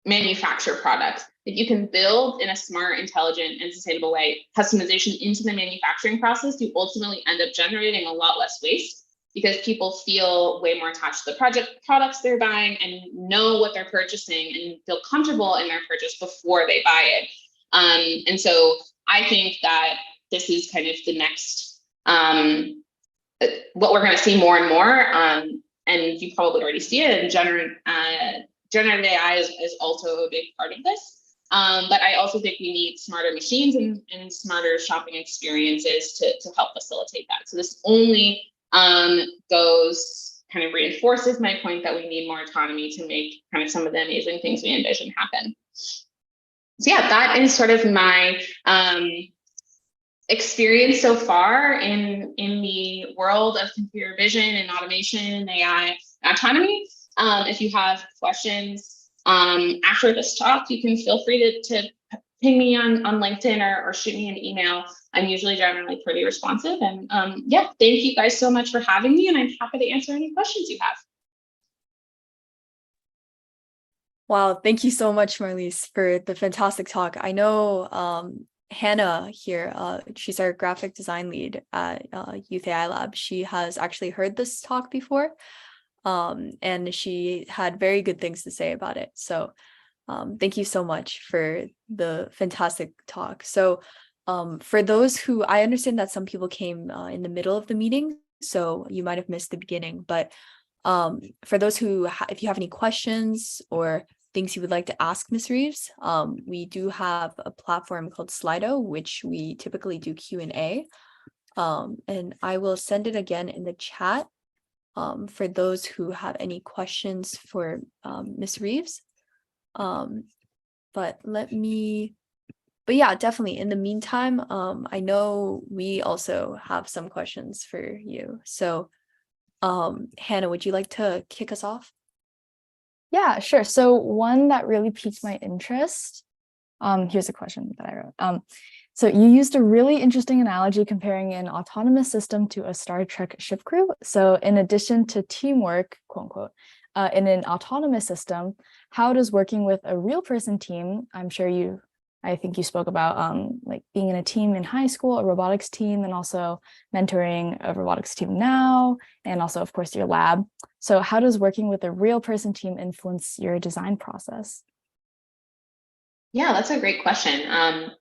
manufacture products that you can build in a smart, intelligent, and sustainable way. Customization into the manufacturing process, you ultimately end up generating a lot less waste, because people feel way more attached to the products they're buying and know what they're purchasing and feel comfortable in their purchase before they buy it. And so I think that this is kind of the next, what we're going to see more and more. And you probably already see it, and generative AI is also a big part of this. But I also think we need smarter machines and smarter shopping experiences to help facilitate that. So this only kind of reinforces my point that we need more autonomy to make kind of some of the amazing things we envision happen. So yeah, that is sort of my experience so far in the world of computer vision and automation and AI autonomy. If you have questions after this talk, you can feel free to ping me on LinkedIn or shoot me an email. I'm usually generally pretty responsive. And yeah, thank you guys so much for having me, and I'm happy to answer any questions you have. Wow, thank you so much, Marlyse, for the fantastic talk. I know Hannah here, she's our graphic design lead at Youth AI Lab. She has actually heard this talk before, and she had very good things to say about it. So thank you so much for the fantastic talk. So for those who, I understand that some people came in the middle of the meeting, so you might have missed the beginning, but for those who, if you have any questions or things you would like to ask Ms. Reeves, we do have a platform called Slido, which we typically do Q&A, and I will send it again in the chat for those who have any questions for Ms. Reeves. But yeah, definitely. In the meantime, I know we also have some questions for you. So Hannah, would you like to kick us off? Yeah, sure. So one that really piqued my interest, here's a question that I wrote. So you used a really interesting analogy comparing an autonomous system to a Star Trek ship crew. So in addition to teamwork, quote unquote, in an autonomous system, how does working with a real person team, I think you spoke about like being in a team in high school, a robotics team, and also mentoring a robotics team now, and also, of course, your lab. So how does working with a real person team influence your design process? Yeah, that's a great question.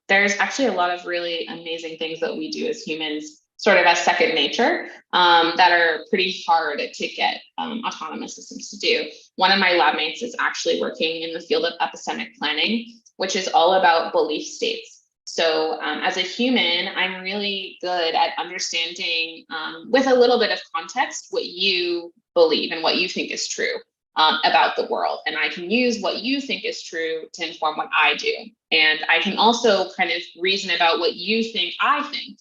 There's actually a lot of really amazing things that we do as humans sort of as second nature that are pretty hard to get autonomous systems to do. One of my lab mates is actually working in the field of epistemic planning, which is all about belief states. So as a human, I'm really good at understanding with a little bit of context what you believe and what you think is true about the world. And I can use what you think is true to inform what I do. And I can also kind of reason about what you think I think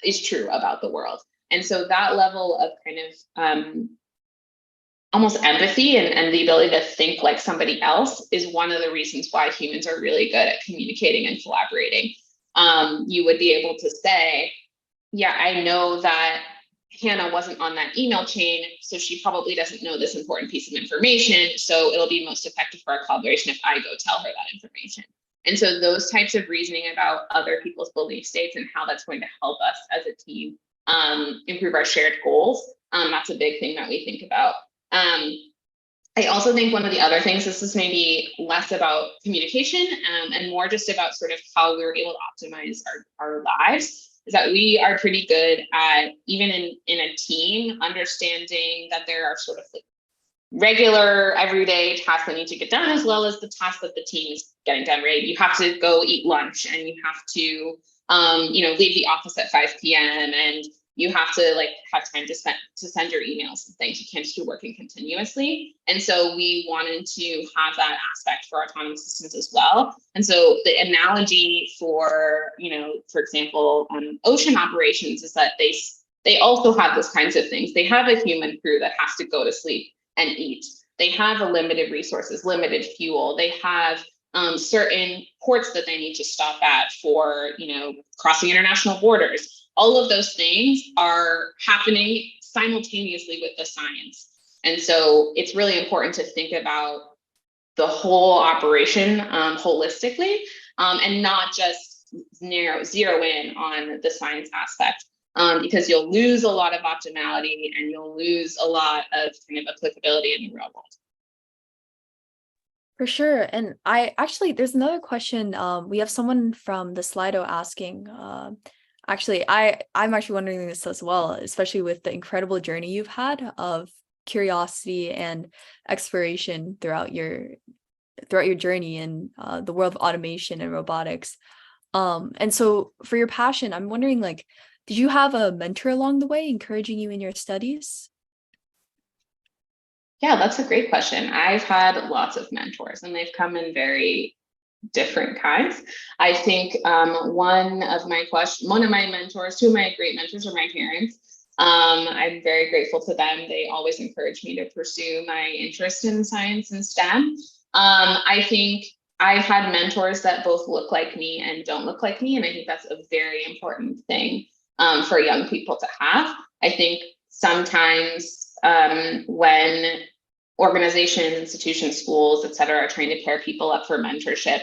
is true about the world. And so that level of kind of almost empathy and the ability to think like somebody else is one of the reasons why humans are really good at communicating and collaborating. You would be able to say, yeah, I know that Hannah wasn't on that email chain, so she probably doesn't know this important piece of information. So it'll be most effective for our collaboration if I go tell her that information. And so those types of reasoning about other people's belief states and how that's going to help us as a team improve our shared goals, that's a big thing that we think about. I also think one of the other things, this is maybe less about communication and more just about sort of how we're able to optimize our lives, is that we are pretty good at, even in a team, understanding that there are sort of like regular everyday tasks that need to get done, as well as the tasks that the team is getting done, right? You have to go eat lunch and you have to, leave the office at 5 p.m. and you have to like have time to send your emails and things. You can't just be working continuously. And so we wanted to have that aspect for autonomous systems as well. And so the analogy for, for example, ocean operations is that they also have those kinds of things. They have a human crew that has to go to sleep and eat. They have a limited resources, limited fuel. They have certain ports that they need to stop at for, crossing international borders. All of those things are happening simultaneously with the science. And so it's really important to think about the whole operation holistically and not just zero in on the science aspect. Because you'll lose a lot of optimality and you'll lose a lot of kind of applicability in the real world. For sure. And there's another question. We have someone from the Slido asking, I'm actually wondering this as well, especially with the incredible journey you've had of curiosity and exploration throughout your journey in the world of automation and robotics. And so for your passion, I'm wondering, like, did you have a mentor along the way encouraging you in your studies? Yeah, that's a great question. I've had lots of mentors and they've come in very different kinds. I think one of my mentors, two of my great mentors are my parents. I'm very grateful to them. They always encouraged me to pursue my interest in science and STEM. I think I've had mentors that both look like me and don't look like me. And I think that's a very important thing for young people to have. I think sometimes when organizations, institutions, schools, et cetera, are trying to pair people up for mentorship,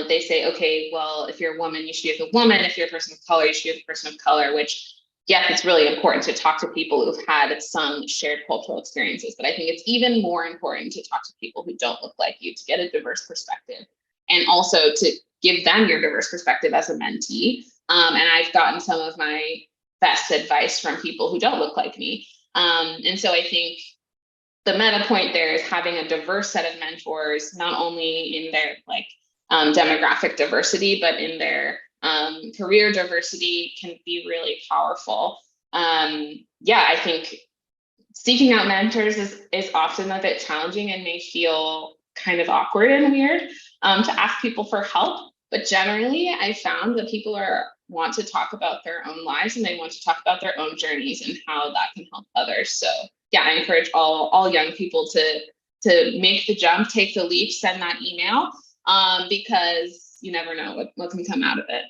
they say, okay, well, if you're a woman, you should be with a woman. If you're a person of color, you should be with a person of color, which, yes, it's really important to talk to people who've had some shared cultural experiences. But I think it's even more important to talk to people who don't look like you to get a diverse perspective, and also to give them your diverse perspective as a mentee. And I've gotten some of my best advice from people who don't look like me. And so I think the meta point there is having a diverse set of mentors, not only in their demographic diversity, but in their career diversity, can be really powerful. I think seeking out mentors is often a bit challenging and may feel kind of awkward and weird to ask people for help. But generally, I found that people want to talk about their own lives and they want to talk about their own journeys and how that can help others. So yeah, I encourage all young people to make the jump, take the leap, send that email, because you never know what can come out of it.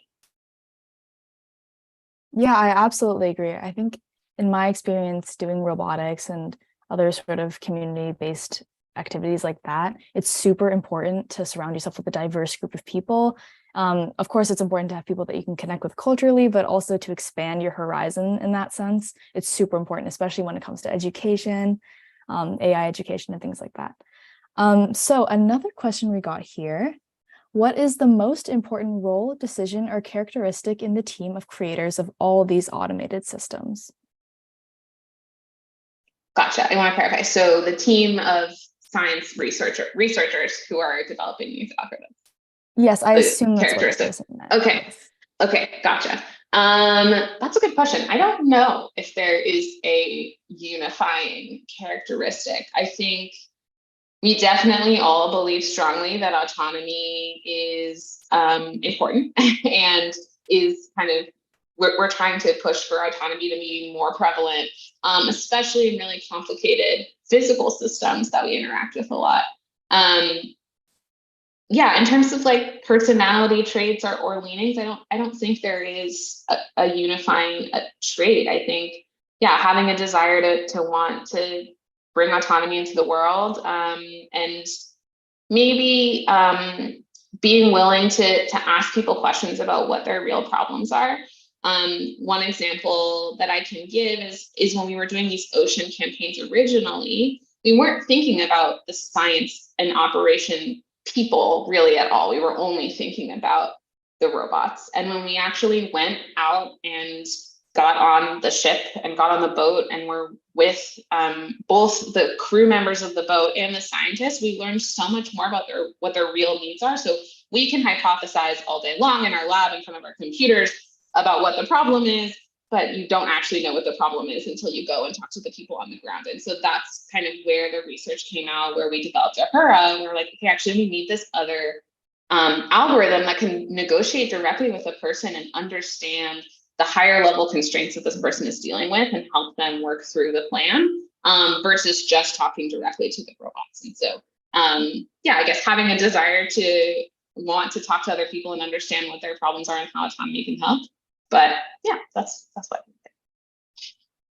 Yeah, I absolutely agree. I think in my experience doing robotics and other sort of community-based activities like that, it's super important to surround yourself with a diverse group of people. Of course, it's important to have people that you can connect with culturally, but also to expand your horizon in that sense. It's super important, especially when it comes to education, AI education, and things like that. So another question we got here. What is the most important role, decision, or characteristic in the team of creators of all these automated systems? Gotcha. I want to clarify. So the team of science researchers who are developing these algorithms. Yes, I The assume that's what the characteristic. person meant. Okay. Yes. Okay. Gotcha. That's a good question. I don't know if there is a unifying characteristic. I think we definitely all believe strongly that autonomy is important and is kind of, we're trying to push for autonomy to be more prevalent, especially in really complicated physical systems that we interact with a lot. Yeah, in terms of like personality traits or leanings, I don't think there is a unifying trait. I think, yeah, having a desire to want to bring autonomy into the world, and maybe being willing to ask people questions about what their real problems are. One example that I can give is when we were doing these ocean campaigns originally, we weren't thinking about the science and operation people really at all. We were only thinking about the robots. And when we actually went out and got on the ship and got on the boat and were with both the crew members of the boat and the scientists, we learned so much more about what their real needs are. So we can hypothesize all day long in our lab in front of our computers about what the problem is, but you don't actually know what the problem is until you go and talk to the people on the ground. And so that's kind of where the research came out, where we developed Ahura, and we were like, okay, actually we need this other algorithm that can negotiate directly with a person and understand the higher level constraints that this person is dealing with and help them work through the plan, versus just talking directly to the robots. And so, yeah, I guess having a desire to want to talk to other people and understand what their problems are and how autonomy can help. But yeah, that's what I think.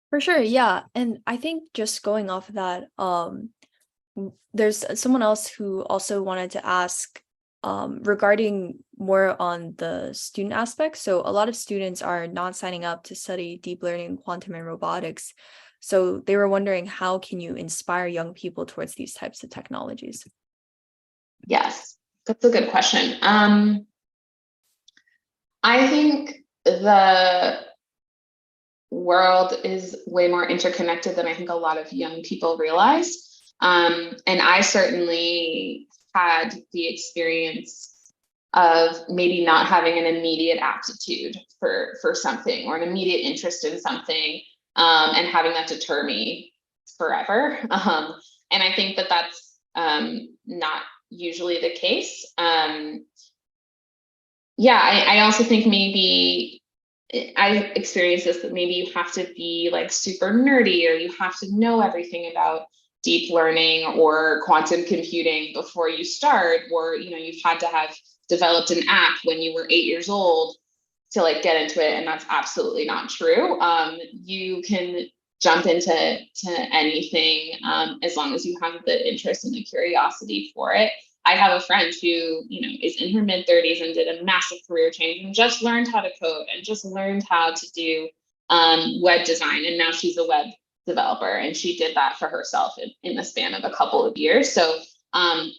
For sure, yeah. And I think just going off of that, there's someone else who also wanted to ask regarding more on the student aspect. So a lot of students are not signing up to study deep learning, quantum, and robotics. So they were wondering, how can you inspire young people towards these types of technologies? Yes, that's a good question. I think the world is way more interconnected than I think a lot of young people realize. And I certainly had the experience of maybe not having an immediate aptitude for something or an immediate interest in something, and having that deter me forever. And I think that that's not usually the case. Yeah, I also think maybe I experienced this, that maybe you have to be like super nerdy or you have to know everything about deep learning or quantum computing before you start, or you've had to have developed an app when you were 8 years old to like get into it, and that's absolutely not true. You can jump into anything, as long as you have the interest and the curiosity for it. I have a friend who, is in her mid-30s and did a massive career change and just learned how to code and just learned how to do web design. And now she's a web developer, and she did that for herself in the span of a couple of years. So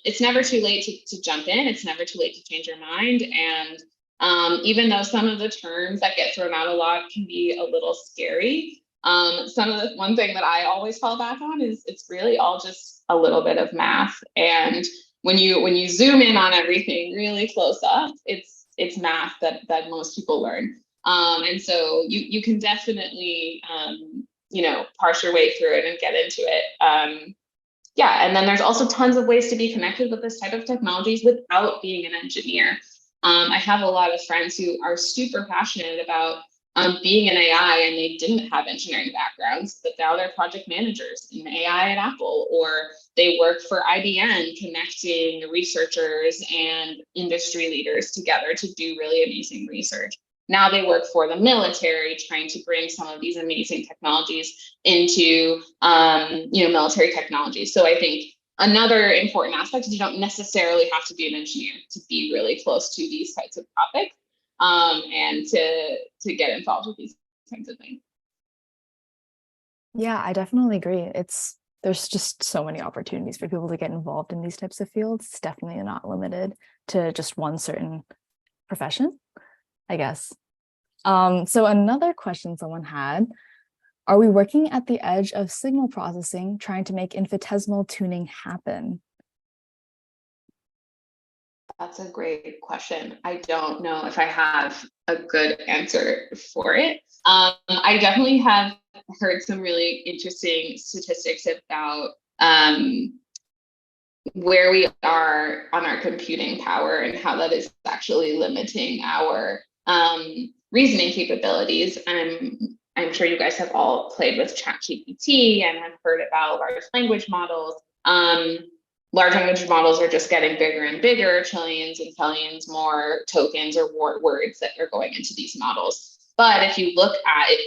it's never too late to jump in. It's never too late to change your mind. And even though some of the terms that get thrown out a lot can be a little scary, one thing that I always fall back on is it's really all just a little bit of math. And when you zoom in on everything really close up, it's math that most people learn. And so you can definitely parse your way through it and get into it. Yeah, and then there's also tons of ways to be connected with this type of technologies without being an engineer. I have a lot of friends who are super passionate about being an AI, and they didn't have engineering backgrounds, but now they're project managers in AI at Apple, or they work for IBM connecting researchers and industry leaders together to do really amazing research. Now they work for the military, trying to bring some of these amazing technologies into military technologies. So I think another important aspect is you don't necessarily have to be an engineer to be really close to these types of topics, and to get involved with these kinds of things. Yeah, I definitely agree. It's there's just so many opportunities for people to get involved in these types of fields. It's definitely not limited to just one certain profession, I guess. So another question someone had, are we working at the edge of signal processing, trying to make infinitesimal tuning happen? That's a great question. I don't know if I have a good answer for it. I definitely have heard some really interesting statistics about where we are on our computing power and how that is actually limiting our reasoning capabilities. I'm sure you guys have all played with ChatGPT and have heard about large language models. Large language models are just getting bigger and bigger, trillions and trillions more tokens or words that are going into these models. But if you look at it,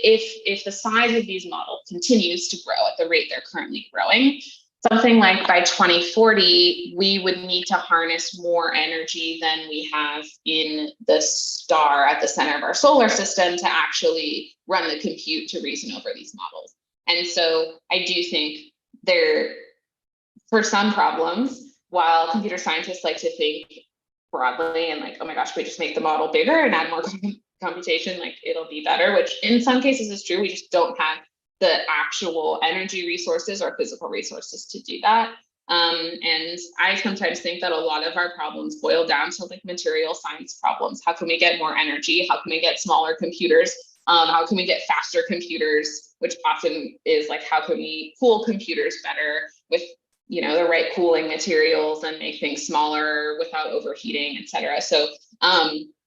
if the size of these models continues to grow at the rate they're currently growing, something like by 2040, we would need to harness more energy than we have in the star at the center of our solar system to actually run the compute to reason over these models. And so I do think for some problems, while computer scientists like to think broadly and like, oh my gosh, we just make the model bigger and add more computation, like it'll be better, which in some cases is true. We just don't have the actual energy resources or physical resources to do that. And I sometimes think that a lot of our problems boil down to like material science problems. How can we get more energy? How can we get smaller computers? How can we get faster computers? Which often is like, how can we cool computers better with the right cooling materials and make things smaller without overheating, et cetera. So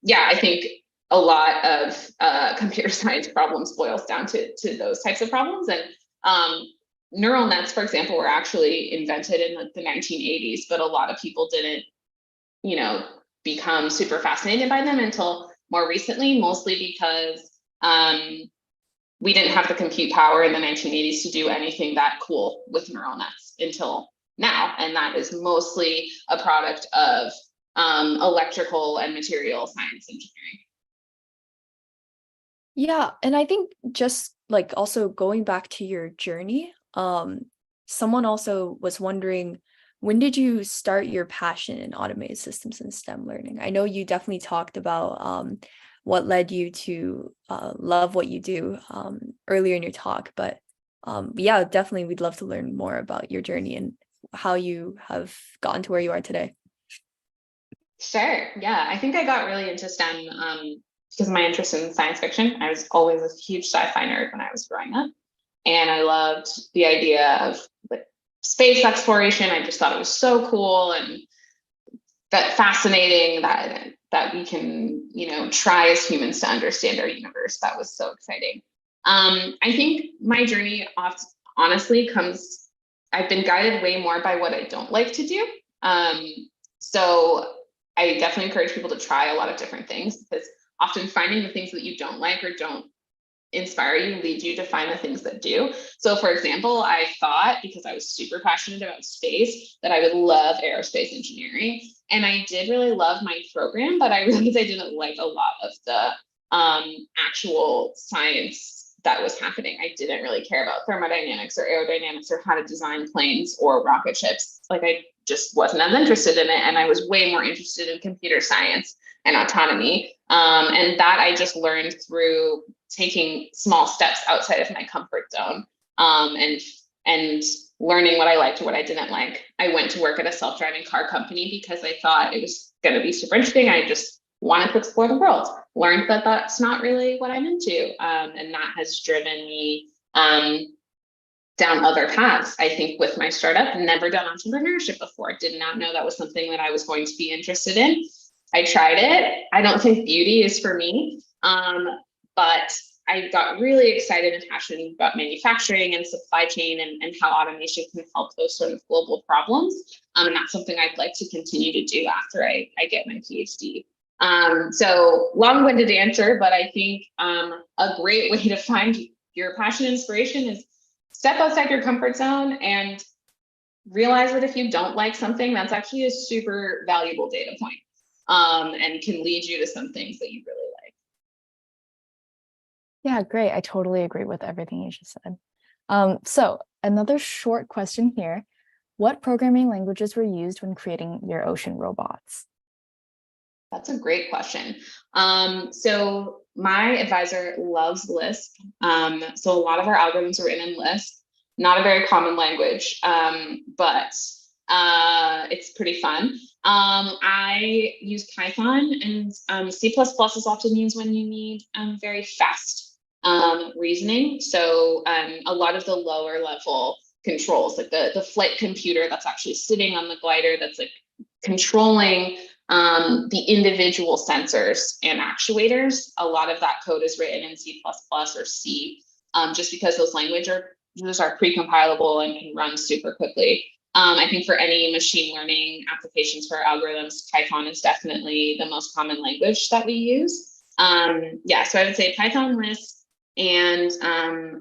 yeah, I think a lot of computer science problems boils down to those types of problems. And neural nets, for example, were actually invented in like the 1980s, but a lot of people didn't, become super fascinated by them until more recently, mostly because we didn't have the compute power in the 1980s to do anything that cool with neural nets until now. And that is mostly a product of electrical and material science engineering. Yeah, and I think just like also going back to your journey, someone also was wondering, when did you start your passion in automated systems and STEM learning? I know you definitely talked about what led you to love what you do earlier in your talk, but yeah, definitely we'd love to learn more about your journey and how you have gotten to where you are today. Sure. Yeah, I think I got really into STEM because of my interest in science fiction. I was always a huge sci-fi nerd when I was growing up. And I loved the idea of like space exploration. I just thought it was so cool and that fascinating that we can, try as humans to understand our universe. That was so exciting. I think my journey honestly I've been guided way more by what I don't like to do. So I definitely encourage people to try a lot of different things, because often finding the things that you don't like or don't inspire you lead you to find the things that do. So for example, I thought, because I was super passionate about space, that I would love aerospace engineering. And I did really love my program, but I realized I didn't like a lot of the actual science that was happening. I didn't really care about thermodynamics or aerodynamics or how to design planes or rocket ships. Like I just wasn't as interested in it. And I was way more interested in computer science and autonomy. And that I just learned through taking small steps outside of my comfort zone, and learning what I liked or what I didn't like. I went to work at a self-driving car company because I thought it was going to be super interesting. I just wanted to explore the world. Learned that that's not really what I'm into, and that has driven me down other paths. I think with my startup, never done entrepreneurship before. Did not know that was something that I was going to be interested in. I tried it. I don't think beauty is for me, but I got really excited and passionate about manufacturing and supply chain and how automation can help those sort of global problems. And that's something I'd like to continue to do after I get my PhD. So long-winded answer, but I think a great way to find your passion and inspiration is step outside your comfort zone and realize that if you don't like something, that's actually a super valuable data point, and can lead you to some things that you really like. Yeah, great. I totally agree with everything you just said. So another short question here. What programming languages were used when creating your ocean robots? That's a great question. So my advisor loves Lisp. So a lot of our algorithms are written in Lisp, not a very common language, but it's pretty fun. I use Python, and C++ is often used when you need very fast reasoning. So a lot of the lower level controls, like the flight computer that's actually sitting on the glider, that's like controlling the individual sensors and actuators. A lot of that code is written in C++ or C, just because those languages are pre-compilable and can run super quickly. I think for any machine learning applications for algorithms, Python is definitely the most common language that we use. Yeah, so I would say Python, Lisp, and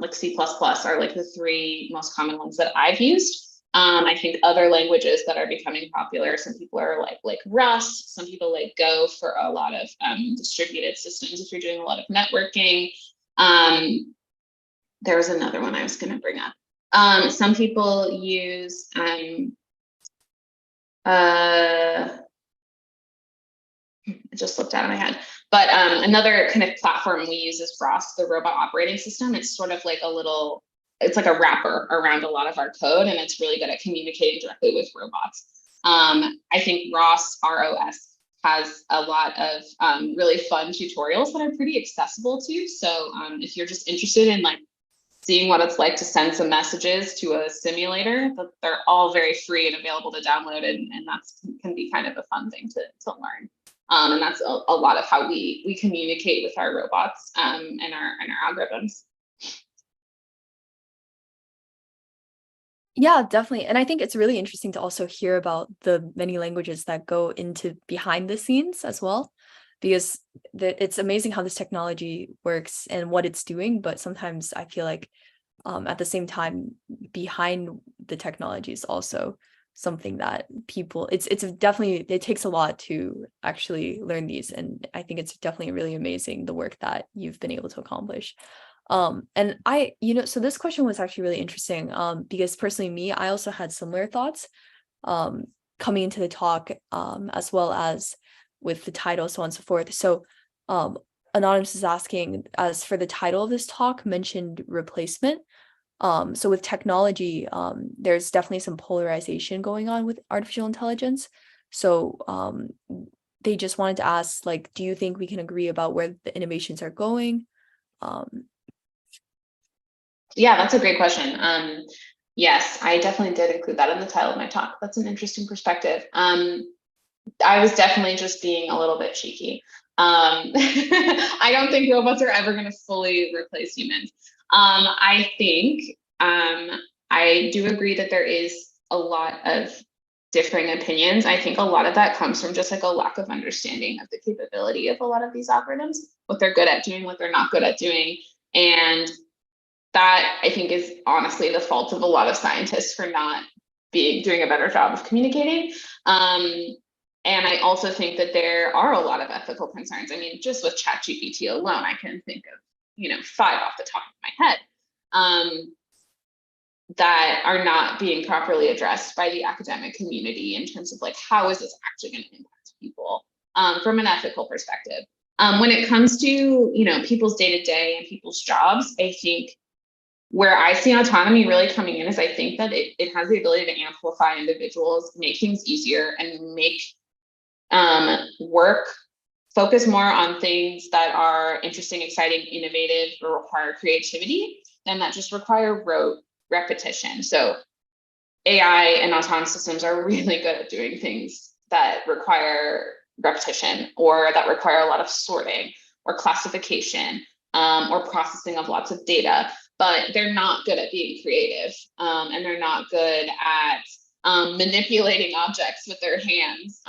like C++ are like the three most common ones that I've used. I think other languages that are becoming popular, some people are like Rust, some people like Go for a lot of distributed systems if you're doing a lot of networking. There was another one I was going to bring up. Some people use I just slipped out of my head. But another kind of platform we use is ROS, the robot operating system. It's sort of like it's like a wrapper around a lot of our code, and it's really good at communicating directly with robots. I think ROS has a lot of really fun tutorials that are pretty accessible too. So if you're just interested in like seeing what it's like to send some messages to a simulator, they're all very free and available to download, and that's can be kind of a fun thing to learn. And that's a lot of how we communicate with our robots and our algorithms. Yeah, definitely. And I think it's really interesting to also hear about the many languages that go into behind the scenes as well, because it's amazing how this technology works and what it's doing. But sometimes I feel like at the same time, behind the technology is also something that it's definitely, it takes a lot to actually learn these. And I think it's definitely really amazing the work that you've been able to accomplish. And so this question was actually really interesting, because personally I also had similar thoughts, coming into the talk, as well as with the title, so on and so forth. So, Anonymous is asking, as for the title of this talk mentioned replacement. So with technology, there's definitely some polarization going on with artificial intelligence. So, they just wanted to ask, like, do you think we can agree about where the innovations are going? Yeah, that's a great question. Yes, I definitely did include that in the title of my talk. That's an interesting perspective. I was definitely just being a little bit cheeky. I don't think robots are ever going to fully replace humans. I think I do agree that there is a lot of differing opinions. I think a lot of that comes from just like a lack of understanding of the capability of a lot of these algorithms, what they're good at doing, what they're not good at doing. And that I think is honestly the fault of a lot of scientists for not doing a better job of communicating. And I also think that there are a lot of ethical concerns. I mean, just with ChatGPT alone, I can think of 5 off the top of my head that are not being properly addressed by the academic community in terms of like, how is this actually going to impact people from an ethical perspective. When it comes to people's day-to-day and people's jobs, I think where I see autonomy really coming in is I think that it has the ability to amplify individuals, make things easier, and make work focus more on things that are interesting, exciting, innovative, or require creativity, than that just require rote repetition. So AI and autonomous systems are really good at doing things that require repetition, or that require a lot of sorting or classification, or processing of lots of data, but they're not good at being creative, and they're not good at manipulating objects with their hands.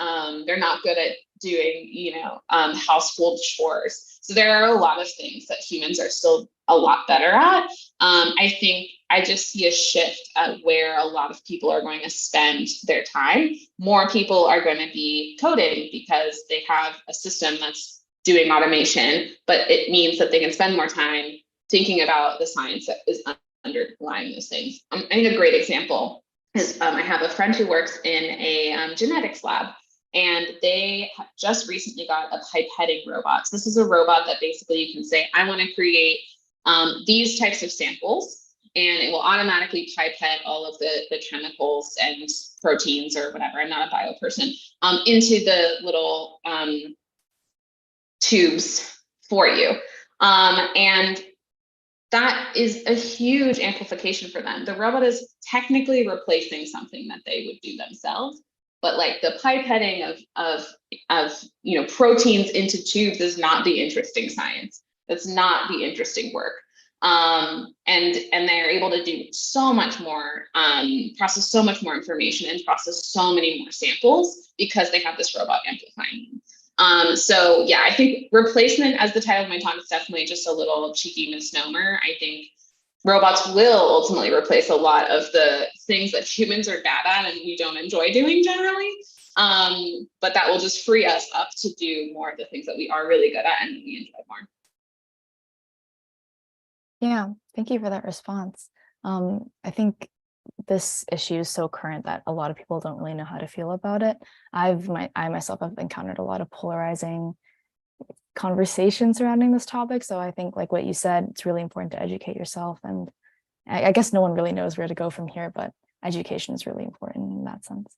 They're not good at doing, household chores. So there are a lot of things that humans are still a lot better at. I think I just see a shift at where a lot of people are going to spend their time. More people are going to be coding because they have a system that's doing automation, but it means that they can spend more time thinking about the science that is underlying those things. I think a great example is I have a friend who works in a genetics lab, and they just recently got a pipetting robot. So this is a robot that basically you can say, I want to create these types of samples, and it will automatically pipette all of the chemicals and proteins or whatever, I'm not a bio person, into the little tubes for you. And that is a huge amplification for them. The robot is technically replacing something that they would do themselves, but like the pipetting of proteins into tubes is not the interesting science. That's not the interesting work. And they're able to do so much more, process so much more information and process so many more samples because they have this robot amplifying them. So yeah, I think replacement as the title of my talk is definitely just a little cheeky misnomer. I think robots will ultimately replace a lot of the things that humans are bad at and we don't enjoy doing generally. But that will just free us up to do more of the things that we are really good at and we enjoy more. Yeah, thank you for that response. I think this issue is so current that a lot of people don't really know how to feel about it. I myself have encountered a lot of polarizing conversations surrounding this topic. So I think, like what you said, it's really important to educate yourself. And I guess no one really knows where to go from here, but education is really important in that sense.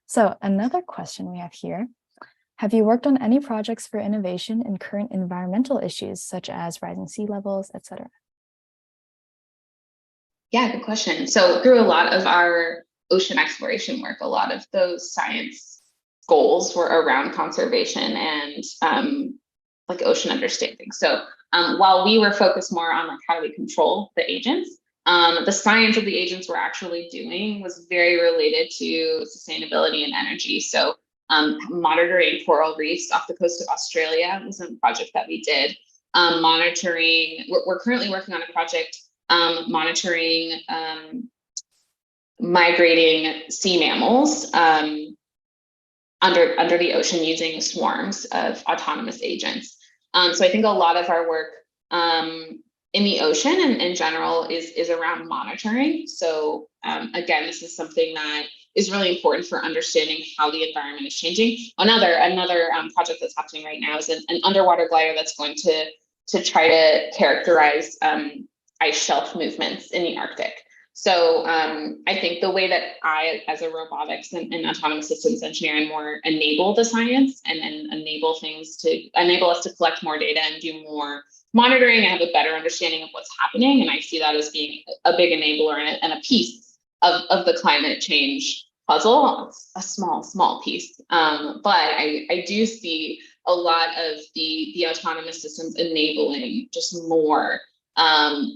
So another question we have here: have you worked on any projects for innovation in current environmental issues, such as rising sea levels, etc.? Yeah, good question. So through a lot of our ocean exploration work, a lot of those science goals were around conservation and like ocean understanding. So while we were focused more on like how do we control the agents, the science of the agents we're actually doing was very related to sustainability and energy. So monitoring coral reefs off the coast of Australia was a project that we did. Monitoring, we're currently working on a project monitoring migrating sea mammals under the ocean using swarms of autonomous agents. So I think a lot of our work in the ocean and in general is around monitoring. So again, this is something that is really important for understanding how the environment is changing. Another project that's happening right now is an underwater glider that's going to try to characterize ice shelf movements in the Arctic. So I think the way that I, as a robotics and autonomous systems engineer, and more enable the science and enable us to collect more data and do more monitoring and have a better understanding of what's happening. And I see that as being a big enabler and a piece of the climate change puzzle. It's a small piece, but I do see a lot of the autonomous systems enabling just more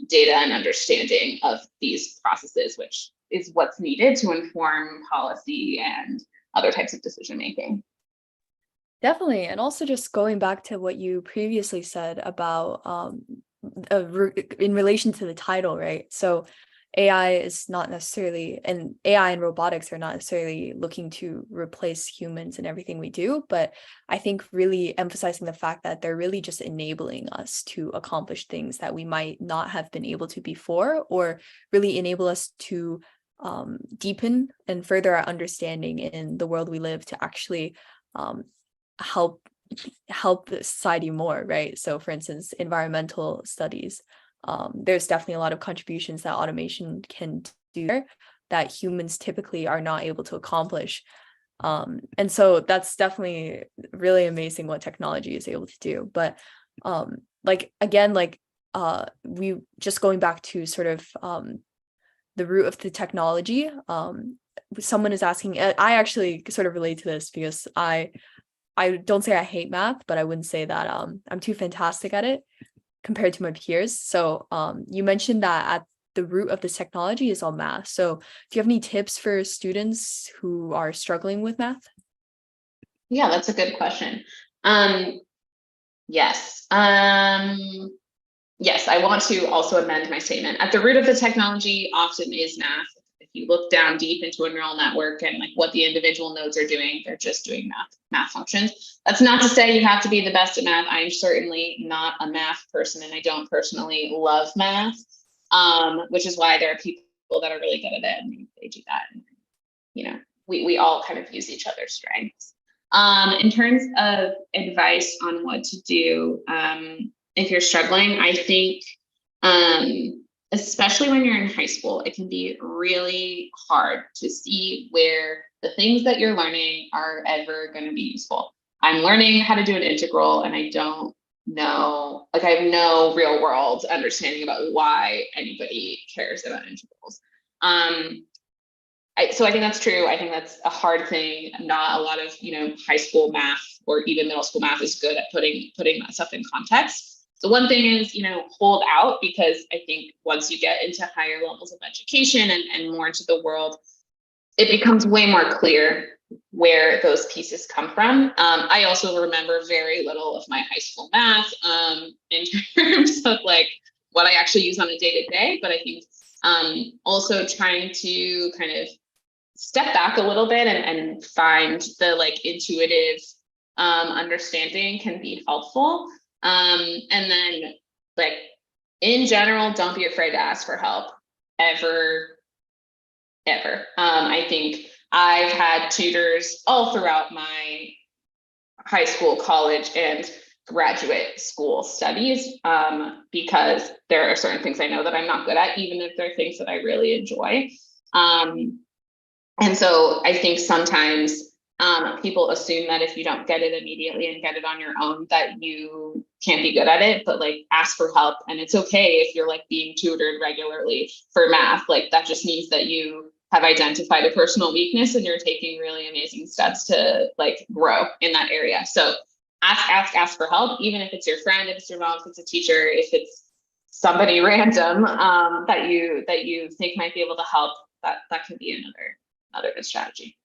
data and understanding of these processes, which is what's needed to inform policy and other types of decision making. Definitely. And also just going back to what you previously said about in relation to the title, right? So AI is not necessarily, and AI and robotics are not necessarily looking to replace humans in everything we do, but I think really emphasizing the fact that they're really just enabling us to accomplish things that we might not have been able to before, or really enable us to deepen and further our understanding in the world we live to actually help the society more, right? So for instance, environmental studies. There's definitely a lot of contributions that automation can do there that humans typically are not able to accomplish. And so that's definitely really amazing what technology is able to do. But we just going back to sort of the root of the technology. Someone is asking, I actually sort of relate to this because I don't say I hate math, but I wouldn't say that I'm too fantastic at it compared to my peers. So you mentioned that at the root of this technology is all math. So do you have any tips for students who are struggling with math? Yeah, that's a good question. Yes. Yes, I want to also amend my statement. At the root of the technology often is math. If you look down deep into a neural network and like what the individual nodes are doing, they're just doing math functions. That's not to say you have to be the best at math. I'm certainly not a math person and I don't personally love math. which is why there are people that are really good at it and they do that. And, we all kind of use each other's strengths. In terms of advice on what to do, if you're struggling, I think, especially when you're in high school, it can be really hard to see where the things that you're learning are ever going to be useful. I'm learning how to do an integral and I don't know, I have no real world understanding about why anybody cares about integrals. So I think that's true. I think that's a hard thing. Not a lot of, high school math or even middle school math is good at putting that stuff in context. So one thing is, hold out, because I think once you get into higher levels of education and more into the world, it becomes way more clear where those pieces come from. I also remember very little of my high school math in terms of like what I actually use on a day-to-day, but I think also trying to kind of step back a little bit and find the like intuitive understanding can be helpful. And then like in general, don't be afraid to ask for help ever. I think I've had tutors all throughout my high school, college, and graduate school studies, because there are certain things I know that I'm not good at, even if they're things that I really enjoy. And so I think sometimes people assume that if you don't get it immediately and get it on your own, that you can't be good at it, but like ask for help. And it's okay if you're like being tutored regularly for math. Like that just means that you have identified a personal weakness and you're taking really amazing steps to like grow in that area. So ask for help, even if it's your friend, if it's your mom, if it's a teacher, if it's somebody random that you think might be able to help. That can be another good strategy.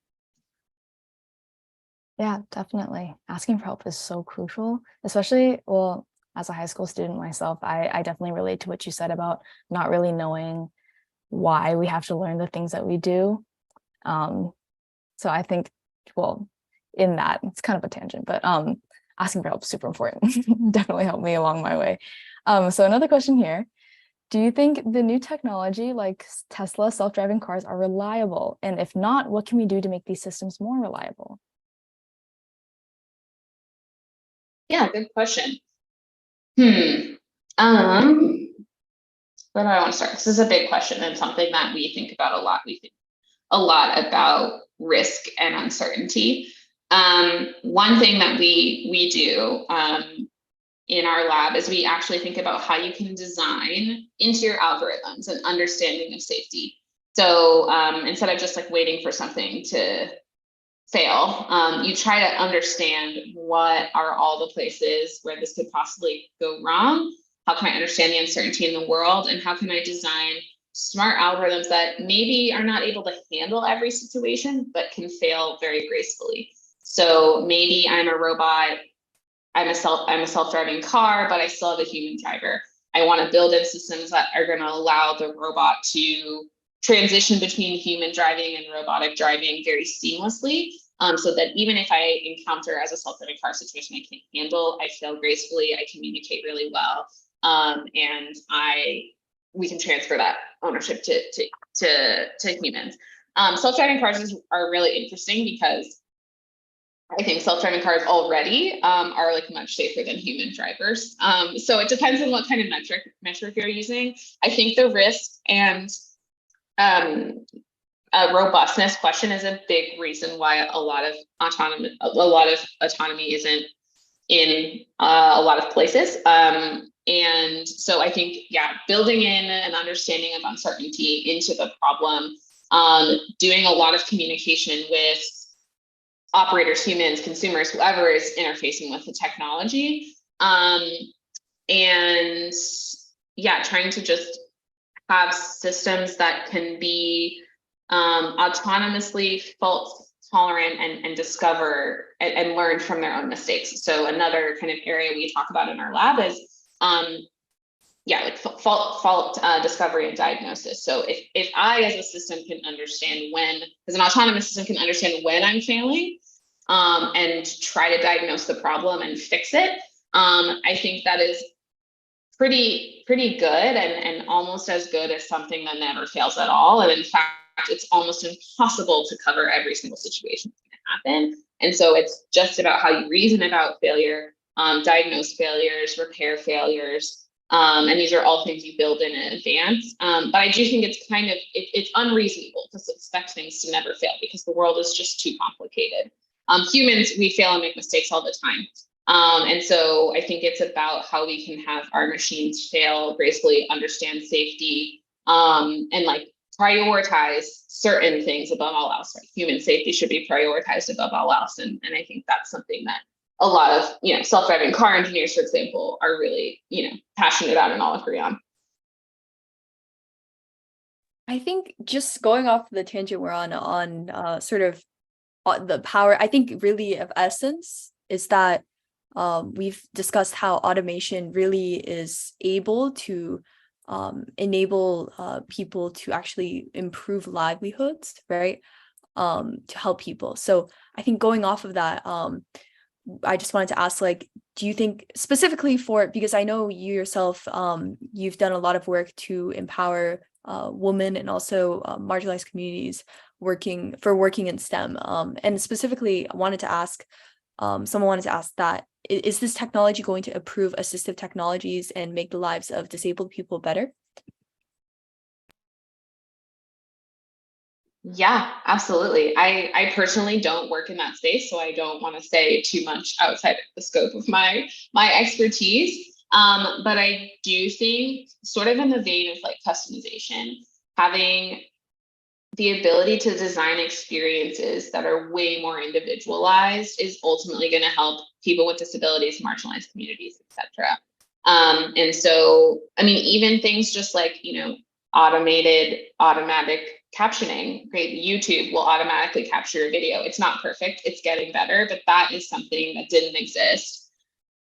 Yeah, definitely. Asking for help is so crucial, especially, well, as a high school student myself, I definitely relate to what you said about not really knowing why we have to learn the things that we do. So I think, well, in that, it's kind of a tangent, but asking for help is super important. Definitely helped me along my way. So another question here. Do you think the new technology like Tesla self-driving cars are reliable? And if not, what can we do to make these systems more reliable? Yeah, good question. Where do I want to start? This is a big question and something that we think about a lot. We think a lot about risk and uncertainty. One thing that we do in our lab is we actually think about how you can design into your algorithms an understanding of safety. So instead of just like waiting for something to fail, you try to understand what are all the places where this could possibly go wrong. How can I understand the uncertainty in the world, and how can I design smart algorithms that maybe are not able to handle every situation, but can fail very gracefully. So maybe I'm a robot, I'm a self-driving car, but I still have a human driver. I want to build in systems that are going to allow the robot to transition between human driving and robotic driving very seamlessly, so that even if I encounter as a self-driving car situation I can't handle, I fail gracefully, I communicate really well, and we can transfer that ownership to humans. Self-driving cars are really interesting because I think self-driving cars already are like much safer than human drivers. So it depends on what kind of metric you're using. I think the risk and robustness question is a big reason why a lot of autonomy isn't in a lot of places. And so I think, yeah, building in an understanding of uncertainty into the problem, doing a lot of communication with operators, humans, consumers, whoever is interfacing with the technology. And yeah, trying to just have systems that can be autonomously fault tolerant and discover and learn from their own mistakes. So another kind of area we talk about in our lab is like fault discovery and diagnosis. So if I as a system can understand as an autonomous system can understand when I'm failing and try to diagnose the problem and fix it, I think that is pretty good and almost as good as something that never fails at all. And in fact, it's almost impossible to cover every single situation that's going to happen. And so it's just about how you reason about failure, diagnose failures, repair failures. And these are all things you build in advance. But I do think it's kind of, it's unreasonable to expect things to never fail because the world is just too complicated. Humans, we fail and make mistakes all the time. And so I think it's about how we can have our machines fail gracefully, understand safety, and like prioritize certain things above all else. Right? Human safety should be prioritized above all else. And I think that's something that a lot of, self-driving car engineers, for example, are really, passionate about and all agree on. I think just going off the tangent we're on sort of the power, I think really of essence is that we've discussed how automation really is able to enable people to actually improve livelihoods, right? To help people. So I think going off of that, I just wanted to ask, like, do you think specifically because I know you yourself, you've done a lot of work to empower women and also marginalized communities working in STEM. And specifically, someone wanted to ask that, is this technology going to improve assistive technologies and make the lives of disabled people better? Yeah, absolutely. I personally don't work in that space, so I don't want to say too much outside of the scope of my expertise. But I do think, sort of in the vein of like customization, having the ability to design experiences that are way more individualized is ultimately going to help people with disabilities, marginalized communities, etc. And so, I mean, even things just like, automatic captioning. Great, YouTube will automatically capture your video. It's not perfect, it's getting better, but that is something that didn't exist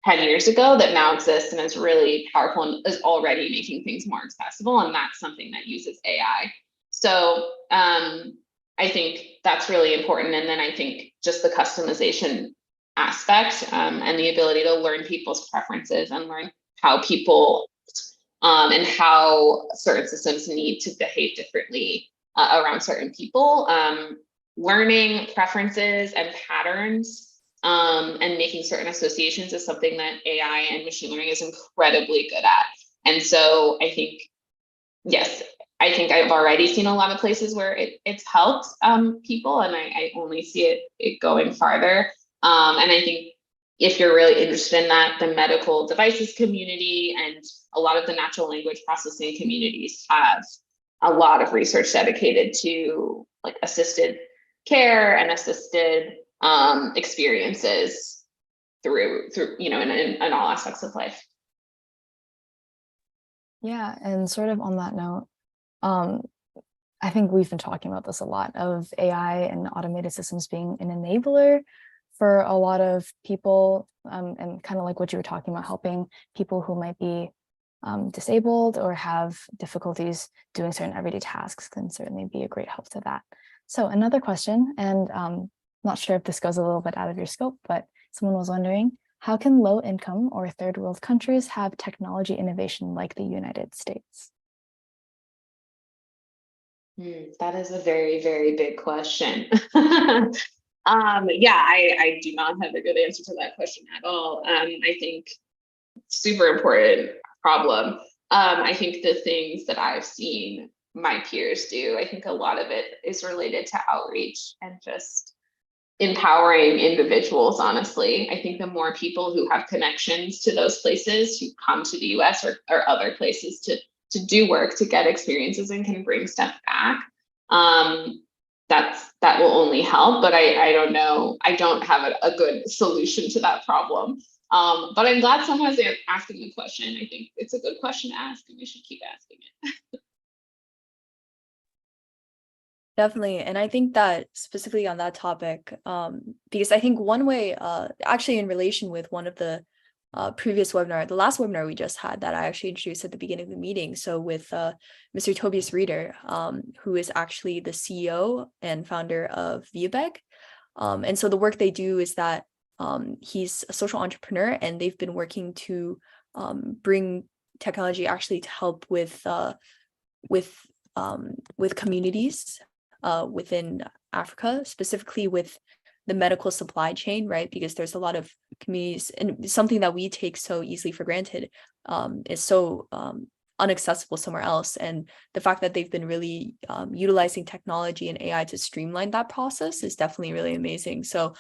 10 years ago that now exists and is really powerful and is already making things more accessible. And that's something that uses AI. So I think that's really important. And then I think just the customization aspect and the ability to learn people's preferences and learn how people and how certain systems need to behave differently around certain people. Learning preferences and patterns and making certain associations is something that AI and machine learning is incredibly good at. And so I think, yes, I think I've already seen a lot of places where it's helped people, and I only see it going farther. And I think if you're really interested in that, the medical devices community and a lot of the natural language processing communities have a lot of research dedicated to like assisted care and assisted experiences through in all aspects of life. Yeah, and sort of on that note, I think we've been talking about this a lot, of AI and automated systems being an enabler for a lot of people, and kind of like what you were talking about, helping people who might be disabled or have difficulties doing certain everyday tasks can certainly be a great help to that. So another question, and not sure if this goes a little bit out of your scope, but someone was wondering, how can low income or third world countries have technology innovation like the United States? That is a very, very big question. Yeah, I do not have a good answer to that question at all. I think super important problem. I think the things that I've seen my peers do, I think a lot of it is related to outreach and just empowering individuals, honestly. I think the more people who have connections to those places, who come to the US or other places to do work, to get experiences and can bring stuff back, that will only help. But I don't know, I don't have a good solution to that problem. But I'm glad someone's asking the question. I think it's a good question to ask, and we should keep asking it. Definitely. And I think that specifically on that topic, because I think one way, actually in relation with one of the previous webinar, the last webinar we just had that I actually introduced at the beginning of the meeting. So with Mr. Tobias Reeder, who is actually the CEO and founder of YSS. And so the work they do is that he's a social entrepreneur, and they've been working to bring technology actually to help with communities within Africa, specifically with the medical supply chain, right? Because there's a lot of communities, and something that we take so easily for granted is so inaccessible somewhere else. And the fact that they've been really utilizing technology and AI to streamline that process is definitely really amazing. So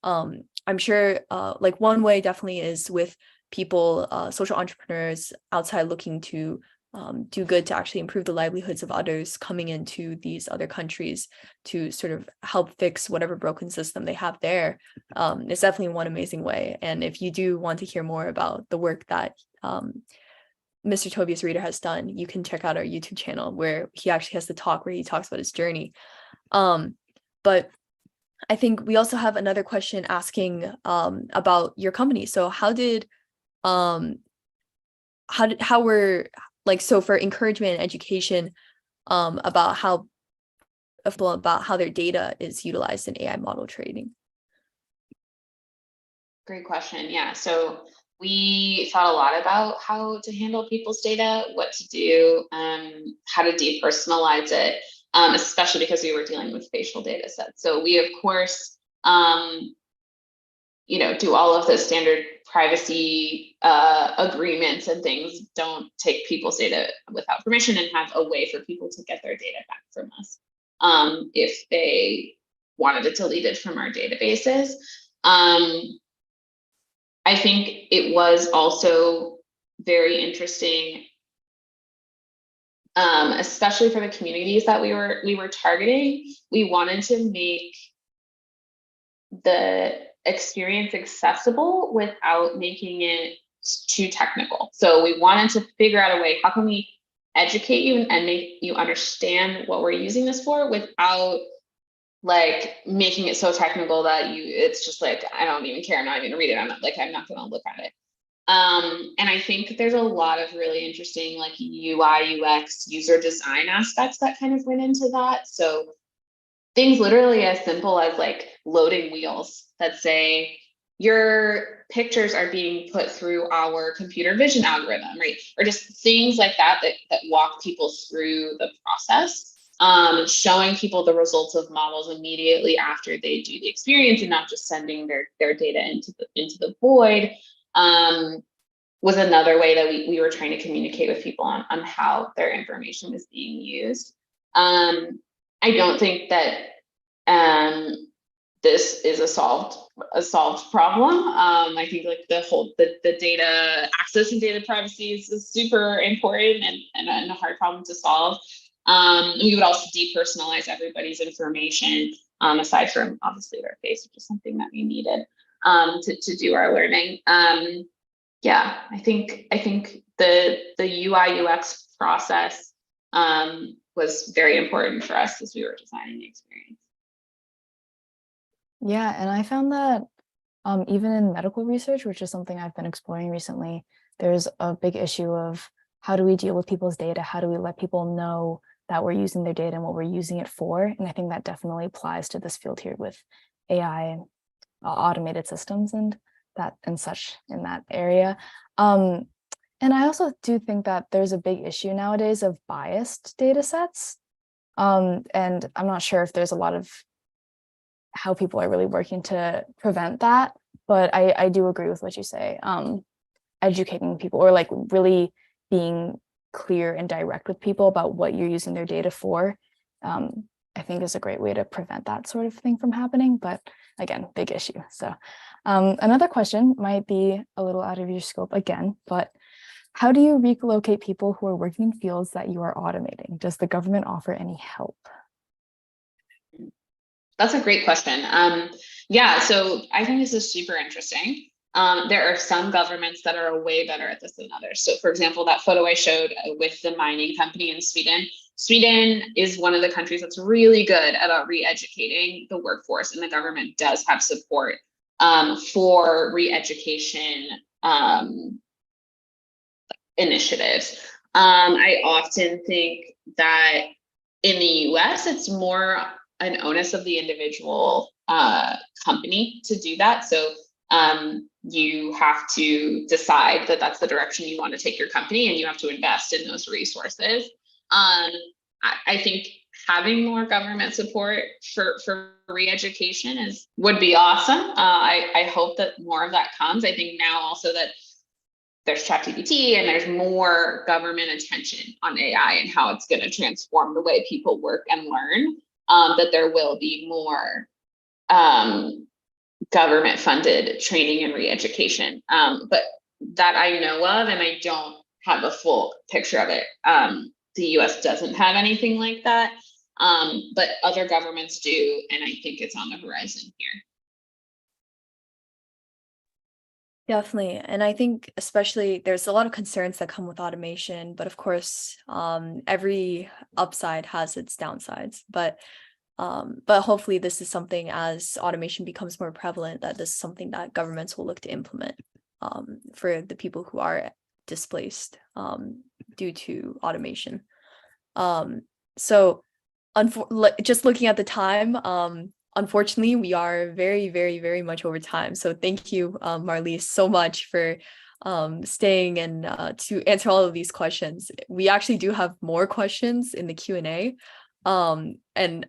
I'm sure like one way definitely is with people, social entrepreneurs outside looking to do good to actually improve the livelihoods of others coming into these other countries to sort of help fix whatever broken system they have there. It's definitely one amazing way. And if you do want to hear more about the work that Mr. Tobias Reeder has done, you can check out our YouTube channel where he actually has the talk where he talks about his journey. But I think we also have another question asking about your company. So how were like, so for encouragement and education about how their data is utilized in AI model training? Great question. Yeah. So we thought a lot about how to handle people's data, what to do, how to depersonalize it, especially because we were dealing with facial data sets. So we, of course, do all of the standard privacy agreements and things, don't take people's data without permission, and have a way for people to get their data back from us if they wanted it deleted from our databases. I think it was also very interesting, especially for the communities that we were targeting. We wanted to make the experience accessible without making it too technical. So we wanted to figure out a way, how can we educate you and make you understand what we're using this for without like making it so technical that it's just like, I don't even care, I'm not even gonna read it, I'm not gonna look at it. And I think there's a lot of really interesting like UI, UX, user design aspects that kind of went into that. So things literally as simple as like loading wheels that say your pictures are being put through our computer vision algorithm, right? Or just things like that walk people through the process, showing people the results of models immediately after they do the experience, and not just sending their data into the void, was another way that we were trying to communicate with people on how their information is being used. I don't think that this is a solved problem. I think like the data access and data privacy is super important and a hard problem to solve. We would also depersonalize everybody's information, aside from obviously their face, which is something that we needed to do our learning. Yeah, I think the UI UX process was very important for us as we were designing the experience. Yeah, and I found that even in medical research, which is something I've been exploring recently, there's a big issue of how do we deal with people's data? How do we let people know that we're using their data and what we're using it for? And I think that definitely applies to this field here with AI and automated systems and such in that area. And I also do think that there's a big issue nowadays of biased data sets. And I'm not sure if there's a lot of how people are really working to prevent that, but I do agree with what you say. Educating people, or like really being clear and direct with people about what you're using their data for, I think is a great way to prevent that sort of thing from happening. But again, big issue. So another question might be a little out of your scope again, but how do you relocate people who are working in fields that you are automating? Does the government offer any help? That's a great question. Yeah, so I think this is super interesting. There are some governments that are way better at this than others. So for example, that photo I showed with the mining company in Sweden, Sweden is one of the countries that's really good about re-educating the workforce, and the government does have support for re-education initiatives. I often think that in the US, it's more an onus of the individual company to do that. So you have to decide that that's the direction you want to take your company, and you have to invest in those resources. I think having more government support for re-education would be awesome. I hope that more of that comes. I think now also that there's ChatGPT and there's more government attention on AI and how it's going to transform the way people work and learn, that there will be more government funded training and re-education. But that I know of, and I don't have a full picture of it. The US doesn't have anything like that, but other governments do, and I think it's on the horizon here. Definitely. And I think especially there's a lot of concerns that come with automation, but of course, every upside has its downsides. But hopefully this is something, as automation becomes more prevalent, that this is something that governments will look to implement for the people who are displaced due to automation. So just looking at the time, unfortunately, we are very, very, very much over time. So thank you, Marlyse, so much for staying and to answer all of these questions. We actually do have more questions in the Q&A. And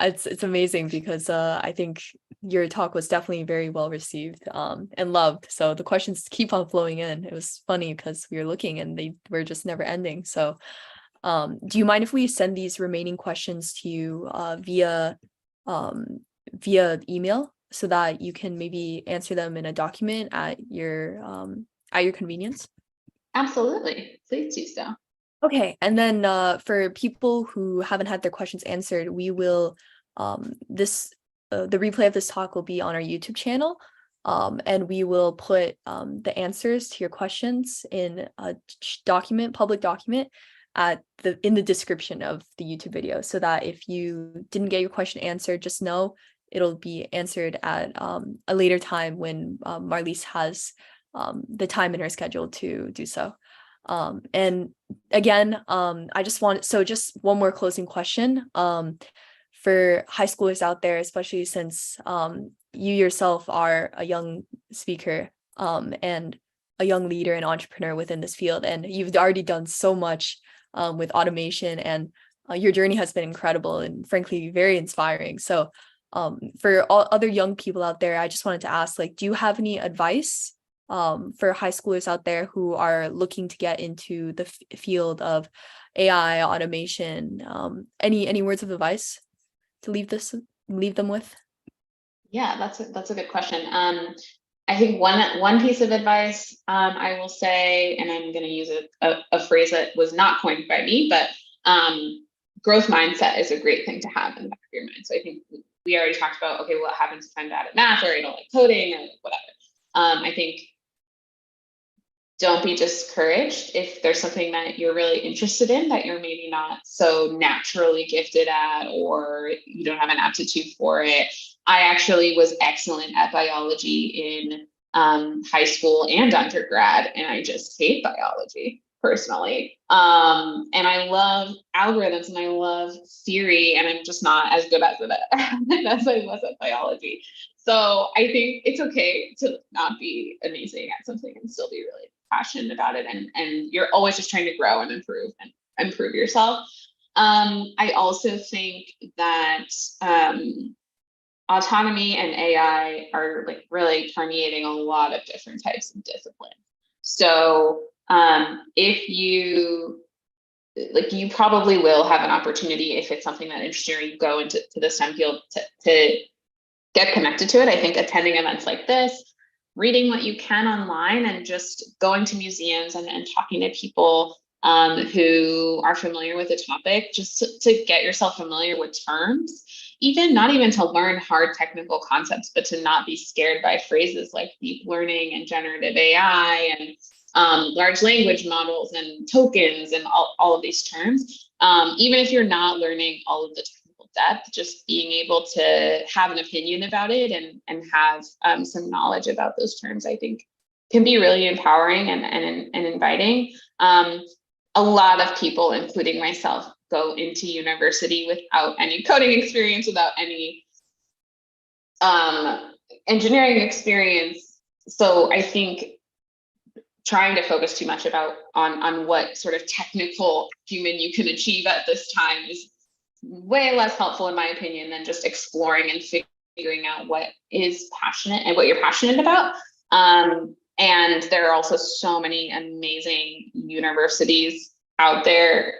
it's amazing because I think your talk was definitely very well received and loved. So the questions keep on flowing in. It was funny because we were looking and they were just never ending. So do you mind if we send these remaining questions to you via email so that you can maybe answer them in a document at your convenience? Absolutely. Please do so. Okay. And then for people who haven't had their questions answered, we will the replay of this talk will be on our YouTube channel. And we will put the answers to your questions in a public document in the description of the YouTube video, so that if you didn't get your question answered, just know it'll be answered at a later time when Marlyse has the time in her schedule to do so. And again, just one more closing question for high schoolers out there, especially since you yourself are a young speaker and a young leader and entrepreneur within this field, and you've already done so much with automation, and your journey has been incredible and frankly very inspiring. So for all other young people out there, I just wanted to ask, do you have any advice for high schoolers out there who are looking to get into the field of AI automation? Any words of advice to leave them with? Yeah, that's a good question. I think one piece of advice I will say, and I'm going to use a phrase that was not coined by me, but growth mindset is a great thing to have in the back of your mind. So I think we already talked about, okay, what happens if I'm bad at math, or I don't like coding, or whatever. I think don't be discouraged if there's something that you're really interested in that you're maybe not so naturally gifted at, or you don't have an aptitude for it. I actually was excellent at biology in high school and undergrad, and I just hate biology personally. And I love algorithms and I love theory, and I'm just not as good at it as I was at biology. So I think it's okay to not be amazing at something and still be really passionate about it, and you're always just trying to grow and improve yourself. I also think that autonomy and AI are really permeating a lot of different types of disciplines. So if you probably will have an opportunity, if it's something that interests you, or you go into the STEM field, to get connected to it. I think attending events like this, reading what you can online, and just going to museums and talking to people who are familiar with the topic, just to get yourself familiar with terms, not even to learn hard technical concepts, but to not be scared by phrases like deep learning and generative AI and large language models and tokens and all of these terms. Even if you're not learning all of the technical depth, just being able to have an opinion about it and have some knowledge about those terms, I think can be really empowering and inviting. A lot of people, including myself, go into university without any coding experience, without any engineering experience, so I think trying to focus too much on what sort of technical human you can achieve at this time is way less helpful, in my opinion, than just exploring and figuring out what is passionate and what you're passionate about. And there are also so many amazing universities out there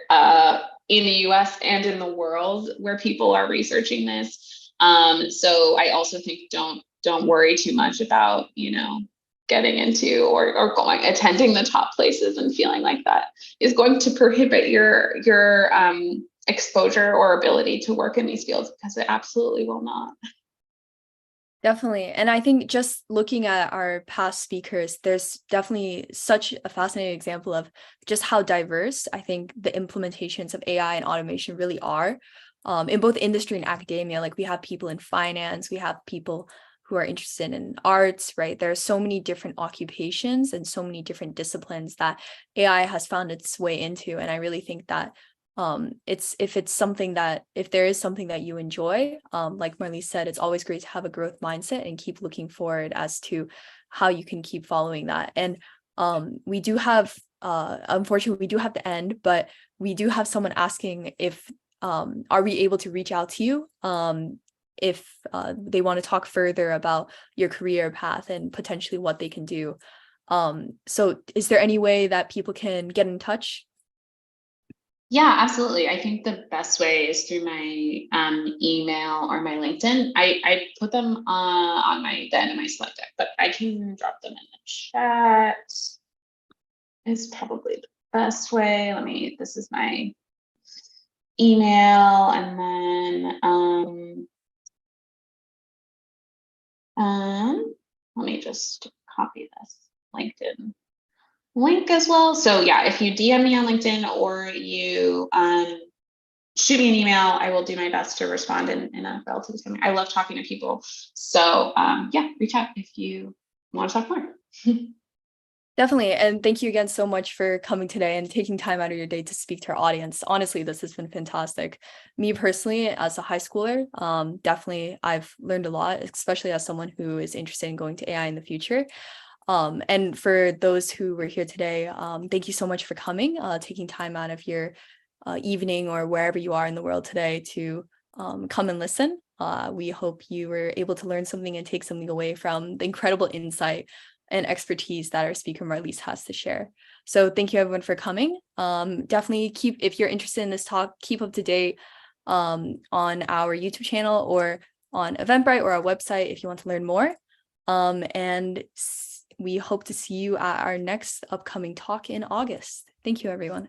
in the US and in the world where people are researching this. So I also think don't worry too much about, getting into or attending the top places and feeling like that is going to prohibit your exposure or ability to work in these fields, because it absolutely will not. Definitely. And I think just looking at our past speakers, there's definitely such a fascinating example of just how diverse I think the implementations of AI and automation really are in both industry and academia. Like we have people in finance, we have people who are interested in arts, right? There are so many different occupations and so many different disciplines that AI has found its way into. And I really think that if there is something that you enjoy, like Marlyse said, it's always great to have a growth mindset and keep looking forward as to how you can keep following that. And we do have, unfortunately, we do have to end, but we do have someone asking if, are we able to reach out to you if they want to talk further about your career path and potentially what they can do. So is there any way that people can get in touch? Yeah, absolutely. I think the best way is through my email or my LinkedIn. I put them on the end of my slide deck, but I can drop them in the chat. It's probably the best way. This is my email, and then let me just copy this LinkedIn link as well. So yeah, if you DM me on LinkedIn or you shoot me an email, I will do my best to respond in a relatively time. I love talking to people. So yeah, reach out if you want to talk more. Definitely. And thank you again so much for coming today and taking time out of your day to speak to our audience. Honestly, this has been fantastic. Me personally, as a high schooler, definitely I've learned a lot, especially as someone who is interested in going to AI in the future. And for those who were here today, thank you so much for coming, taking time out of your evening or wherever you are in the world today to come and listen. We hope you were able to learn something and take something away from the incredible insight and expertise that our speaker Marlyse has to share. So thank you everyone for coming. Definitely if you're interested in this talk, keep up to date on our YouTube channel or on Eventbrite or our website if you want to learn more. And we hope to see you at our next upcoming talk in August. Thank you, everyone.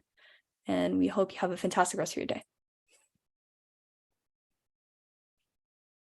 And we hope you have a fantastic rest of your day.